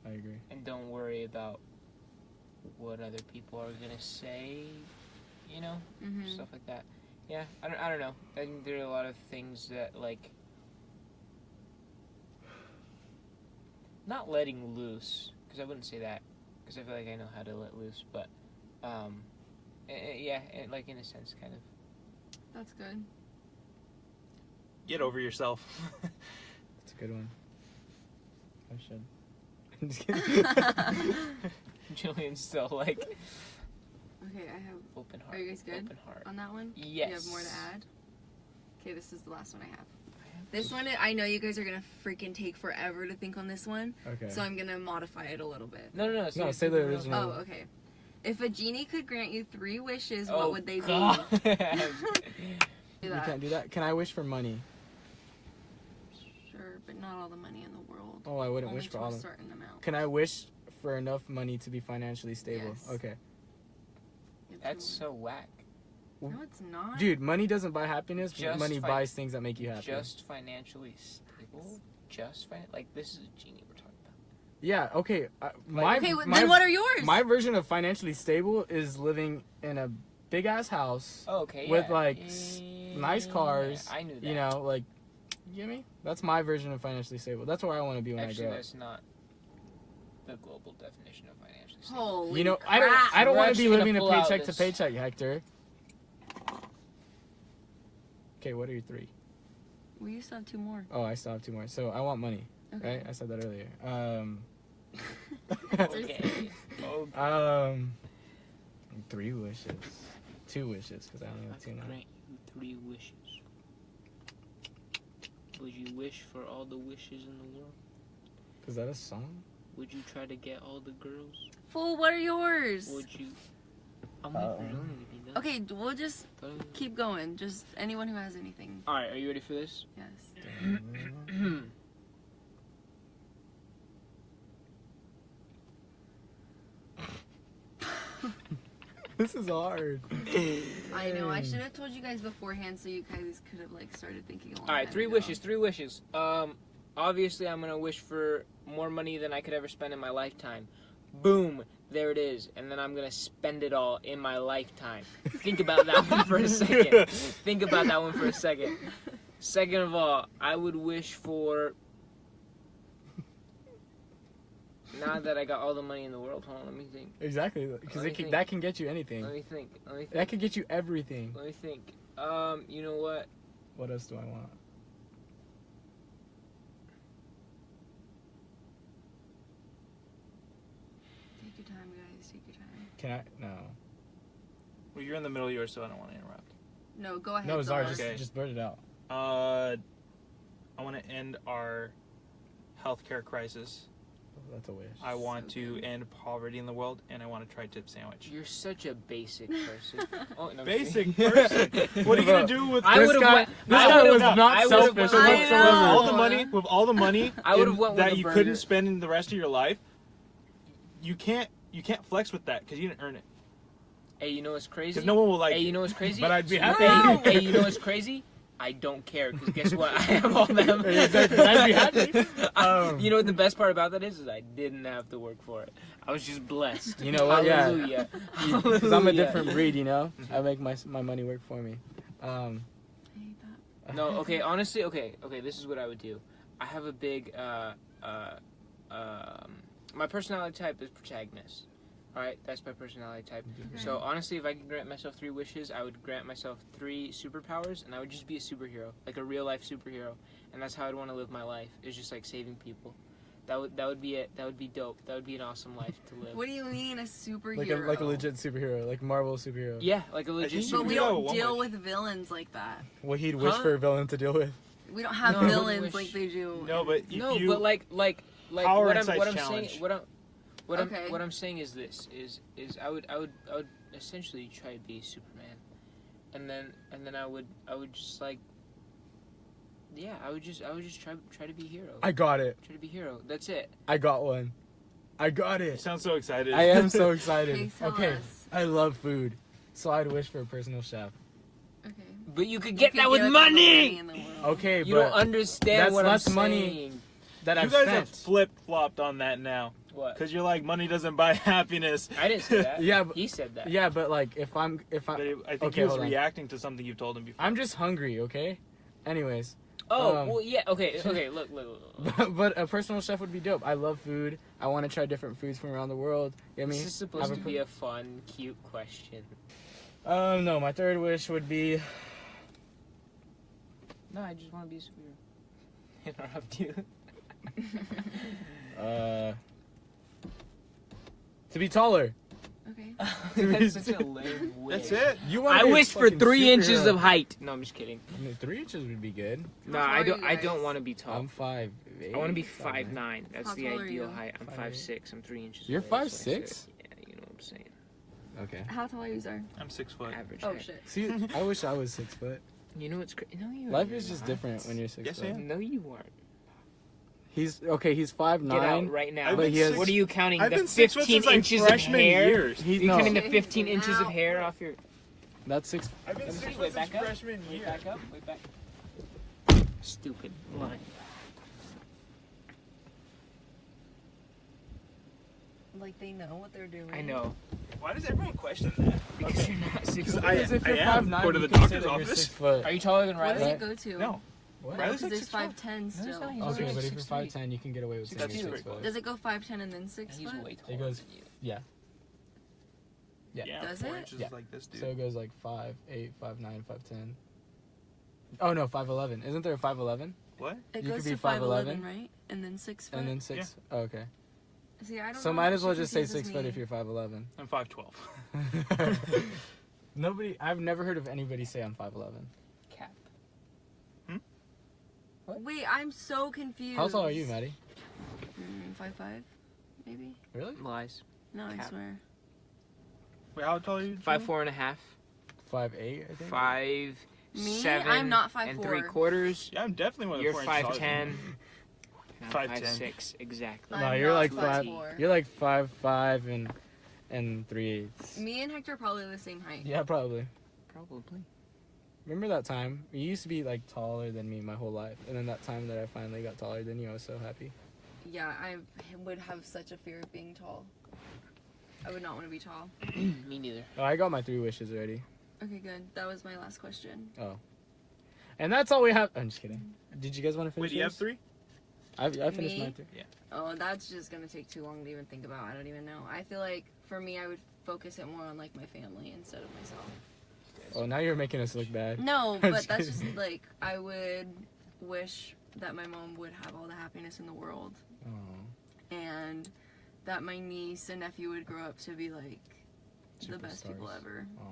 I agree. And don't worry about what other people are gonna say, you know, stuff like that. Yeah, I don't know. I think there are a lot of things that like not letting loose, because I wouldn't say that, because I feel like I know how to let loose, but yeah, like in a sense, kind of. That's good. Get over yourself. That's a good one. I should. I'm just kidding. Julian's still like. Okay, I have. Open heart. Are you guys good Open heart. on that one? Yes. You have more to add? Okay, this is the last one I have. This one, I know you guys are gonna freaking take forever to think on this one. Okay. So I'm gonna modify it a little bit. No. Say the original. Oh, okay. If a genie could grant you 3 wishes, what would they God. be? You can't do that. Can I wish for money? Sure, but not all the money in the world. Oh, I wouldn't Only wish for to all a of them. certain amount. Can I wish for enough money to be financially stable? Yes. Okay. That's so whack. No, it's not. Dude, money doesn't buy happiness. Just money buys things that make you happy. Just financially stable? Like, this is a genie we're talking about. Yeah, okay. Then what are yours? My version of financially stable is living in a big ass house. Oh, okay, with yeah. like nice cars. I knew that. You know, like, you get me? That's my version of financially stable. That's where I want to be when I grow up. That's not the global definition of financially stable. Holy You know, crap. I don't want to be We're living a actually gonna pull paycheck out to this- paycheck, Hector. Okay, what are your 3? We used to have 2 more. Oh, I still have 2 more. So I want money, Okay. right? I said that earlier. Okay. Okay. 3 wishes. 2 wishes, because I only have 2 now. Grant you 3 wishes. Would you wish for all the wishes in the world? Is that a song? Would you try to get all the girls? Fool, what are yours? Would you? I'm waiting for Julian to be done. Okay, we'll just keep going. Just anyone who has anything. Alright, are you ready for this? Yes. This is hard. I know. I should have told you guys beforehand so you guys could have like started thinking along. Alright, 3 wishes, 3 wishes. Obviously I'm gonna wish for more money than I could ever spend in my lifetime. Boom, there it is. And then I'm gonna spend it all in my lifetime. Think about that one for a second. Think about that one for a second. Second of all, I would wish for. Now that I got all the money in the world, hold on, let me think. Exactly, because that can get you anything. Let me think. That could get you everything. Let me think. You know what? What else do I want? Take your time, guys. Take your time. Can I? No. Well, you're in the middle of yours, so I don't want to interrupt. No, go ahead. No, Zara, Okay. just blurt it out. I want to end our healthcare crisis. Oh, that's a wish. I want to end poverty in the world, and I want to try tip sandwich. You're such a basic person. Oh, no, I'm Basic kidding. person. What are you gonna do with I this would've guy? went- This I guy would've- was not I would've selfish went- I whatsoever. know. With all the money I would've went with that a you burger. couldn't spend in the rest of your life. You can't flex with that because you didn't earn it. Hey, you know what's crazy? Because no one will like. Hey, you know what's crazy? But I'd be happy. Hey, you know what's crazy? I don't care because guess what? I have all them. Exactly, I'd be happy. You know what the best part about that is I didn't have to work for it. I was just blessed. You know what? Yeah. Hallelujah. Because I'm a Hallelujah. different breed, you know. I make my money work for me. I hate that. No, okay, honestly, okay, this is what I would do. I have a big, my personality type is protagonist. Alright, that's my personality type. So honestly, if I could grant myself 3 wishes, I would grant myself 3 superpowers, and I would just be a superhero, like a real life superhero, and that's how I'd want to live my life. Is just like saving people. That would be it. That would be dope. That would be an awesome life to live. What do you mean a superhero? like a legit superhero, like Marvel superhero. Yeah, like a legit think- But we superhero. don't one deal wish. with villains like that. What he'd wish Huh? for a villain to deal with. We don't have No, I wouldn't villains wish- like they do. No, but if No, you. but like Power what Insights I'm challenge. saying Okay. what I'm saying is this is I would essentially try to be Superman, and then I would just like I would just try to be a hero. I got it. Try to be a hero. That's it. I got one. I got You it. sound so excited. I am so excited. Okay, tell Okay, us. I love food, so I'd wish for a personal chef. Okay. But you could You get could that with get all the money. in the world. Okay, You but don't understand that's what I'm less money. saying. that You I've guys spent. have flip flopped on that now. What? Because you're like, money doesn't buy happiness. I didn't say that. Yeah, but- he said that. Yeah, but like if But I I think Okay, he was hold on. reacting to something you've told him before. I'm just hungry, okay? Anyways, Oh, Um, well, yeah. Okay. Look. but a personal chef would be dope. I love food. I want to try different foods from around the world. You know what I This mean? is supposed to be a fun, cute question. No, my third wish would be No, I just want to be a superhero. Interrupt you. to be taller. Okay. That's such a lame wish. That's it. You want? I wish for 3 inches of height. No, I'm just kidding. 3 inches would be good. No, How tall I are don't. you I guys? don't want to be tall. I'm 5'8". I want to be 5'9". 5'9". That's How the tall are ideal you? height. I'm 5'8". 5'6". I'm 3 inches. You're away, so I 5'6"? said- Yeah, you know what I'm saying. Okay. How tall are you, Zar? I'm 6 foot. Average. Oh height. shit. See, I wish I was 6 foot. You know what's crazy? No, you. Life you're is just not. different when you're 6 Yes, I foot. am. No, you aren't. He's 5'9". Get out right now. I've But been he has- six- What are you counting? I've The been 6 foot 15 since like inches of freshman hair. years. He's You no. counting the Shit, 15 he's inches of out. hair off your. That's 6. I've been Let me 6 see, foot wait, since back up. freshman Wait year. back up. Wait back. Stupid line. Like they know what they're doing. I know. Why does everyone question that? Because you're not 6 foot. Because if you're I am. 5'9", Go to you the can say doctor's that you're office. 6 foot. Are you taller than What Riley? does Right? it go to? No. What? Riley's Because like there's 6'5". 5'10" No, still. it's not. He's Okay, like but if you're 6'3". 5'10", you can get away with saying He's you're like 6 foot. Does it go 5'10" and then 6 He's foot? way taller. It goes- than you. Yeah. Yeah, Does 4 it? inches Yeah. is like this, dude. So it goes like 5'8", 5'9", 5'10". Oh no, 5'11". Isn't there a 5'11"? What? It You goes could be to 5'11", 5'11", right? And then 6 foot. And then 6. Oh, okay. See, I don't So know. might That as well shit just say confuses 6 foot me. if you're 5'11". I'm 5'12". Nobody. I've never heard of anybody say I'm 5'11". Cap. Wait, I'm so confused. How tall are you, Maddie? 5'5", maybe? Really? Lies. No, I Cap. swear. Wait, how tall are you? 5'4.5". 5'8", I think. 5'7". I'm not and 5'4". 3/4. Yeah, I'm definitely one of You're 4 inches taller 5'10". than you. I'm 5'10". 5'6". Exactly. I'm No, you're not like 5'4". You're like 5'5" and 3/8". Me and Hector are probably the same height. Yeah, probably. Probably. Remember that time? You used to be like taller than me my whole life, and then that time that I finally got taller than you, I was so happy. Yeah, I would have such a fear of being tall. I would not want to be tall. Me neither. Oh, I got my 3 wishes already. Okay, good. That was my last question. And that's all we have. I'm just kidding. Did you guys want to finish? Wait, do you have 3? I finished Me? mine too. Yeah. Oh, that's just gonna take too long to even think about. I don't even know. I feel like for me, I would focus it more on like my family instead of myself. Oh, now you're making us look bad. No, I'm but just that's kidding. just like I would wish that my mom would have all the happiness in the world, Oh, and that my niece and nephew would grow up to be like the best people superstars. ever. Oh.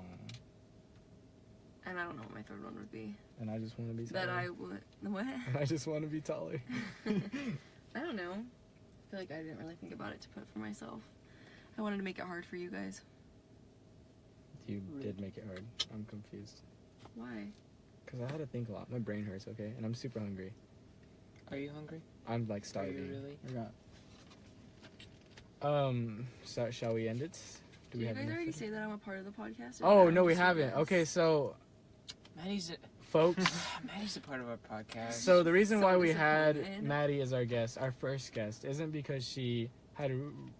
And I don't know what my third one would be. And I just want to be taller. That I would what? I just want to be taller. I don't know. I feel like I didn't really think about it to put for myself. I wanted to make it hard for you guys. You did make it hard. I'm confused. Why? Because I had to think a lot. My brain hurts, okay? And I'm super hungry. Are you hungry? I'm like Are starving. you really? So shall we end it? Did you guys enough already for- say that I'm a part of the podcast? Oh, no, we haven't. Okay, so, Maddie's folks, Maddie's a part of our podcast. so the reason So why we had disappointed. Maddie as our guest, our first guest, isn't because she had a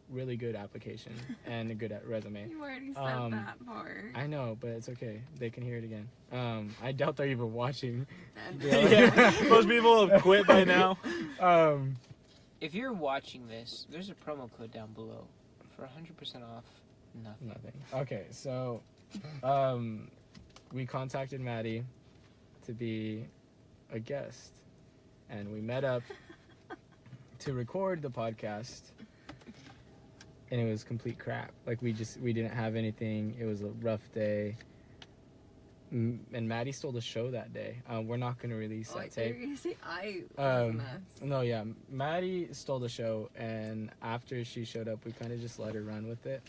really good application and a good resume. You already said that part. I know, but it's okay. They can hear it again. I doubt they're even watching. And- Yeah. Most people have quit by now. If you're watching this, there's a promo code down below for 100% off. Nothing. Nothing. Okay, so, we contacted Maddie to be a guest, and we met up to record the podcast, and it was complete crap. Like, we didn't have anything. It was a rough day. And Maddie stole the show that day. We're not going to release Oh, I that thought you tape. were gonna say I was a mess. No, yeah, Maddie stole the show, and after she showed up, we kind of just let her run with it.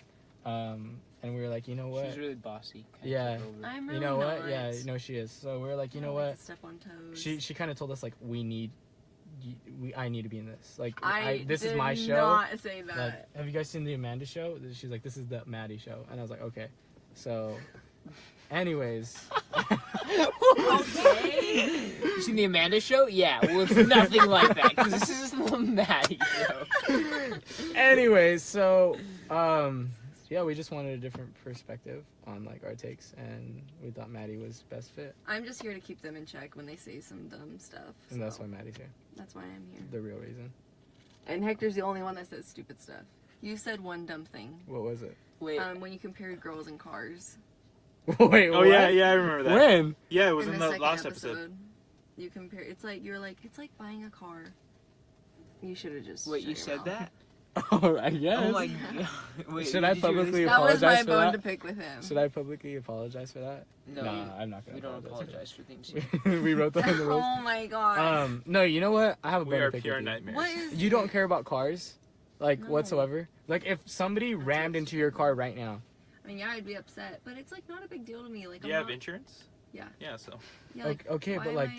And we were like, you know what? She's really bossy. Kinda Yeah. took over. I'm You really know what? not. Yeah, no, she is. So we were like, you I know don't like what? to step on toes. She kind of told us like I need to be in this. Like I this is did my show. not say that. Like, have you guys seen the Amanda show? She's like, this is the Maddie show, and I was like, okay. So, anyways, Okay. You seen the Amanda show? Yeah, well, it's nothing like that because this is the Maddie show. anyways, so yeah, we just wanted a different perspective on like our takes, and we thought Maddie was best fit, I'm just here to keep them in check when they say some dumb stuff. and that's so why Maddie's here. That's why I'm here. The real reason. And Hector's the only one that says stupid stuff. You said one dumb thing. What was it? Wait, When you compared girls and cars. Wait. Oh what? yeah, I remember that. When? Yeah, it was in in the second last episode. You compare. It's like it's like buying a car. You should have just. wait, shut you your said mouth. that? Oh, I guess. Oh my god. Wait, Should I did you really publicly say- That was my apologize for bone that? to pick with him. Should I publicly apologize for that? No, Nah, you- I'm not gonna. we don't apologize for things. here. we wrote that in the rules. Oh my god. No, you know what? I have a We better are pick pure with you. nightmares. What is? You don't care about cars, like No. whatsoever. Like if somebody rammed into your car right now. I mean, yeah, I'd be upset, but it's like not a big deal to me. Like, Do you I'm have not, insurance? Yeah. Yeah, so. yeah, like, Okay, why but am like I-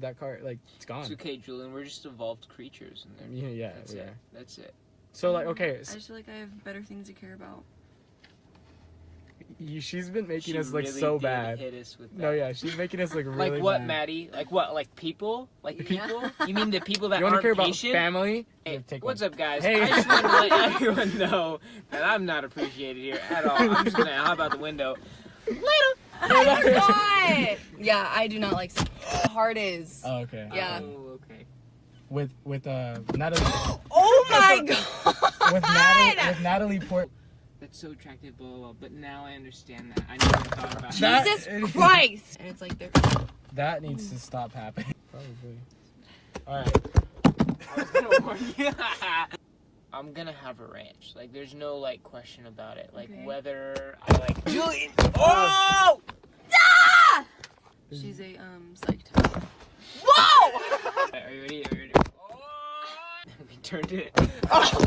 that car, like it's gone. It's okay, Julian. We're just evolved creatures, and Yeah, that's we it. are. That's it. So like, okay, I just feel like I have better things to care about. she's been making She us look really so did bad. Hit us with that. No, yeah, she's making us look really Like what, bad. Maddie? Like what? Like people? Like Yeah. people? You mean the people that You want to aren't care about patient? family? Hey, Here, take what's one. up, guys? Hey. I just want to let everyone know that I'm not appreciated here at all. I'm just gonna hop out the window. I forgot. Yeah, I do not like. Hard is. Oh, okay. Yeah. Oh, okay. With Natalie. Oh my god. with Natalie Port. That's so attractive, blah, blah, blah. But now I understand that. I never thought about That- Jesus Christ. And it's like they're. That needs to stop happening. Probably. All right. I was gonna warn you. I'm gonna have a ranch. Like, there's no like question about it. Like Okay. whether I like Julian. Oh! She's a psych type. Whoa! Are you ready? Are you ready? Oh! We turned it.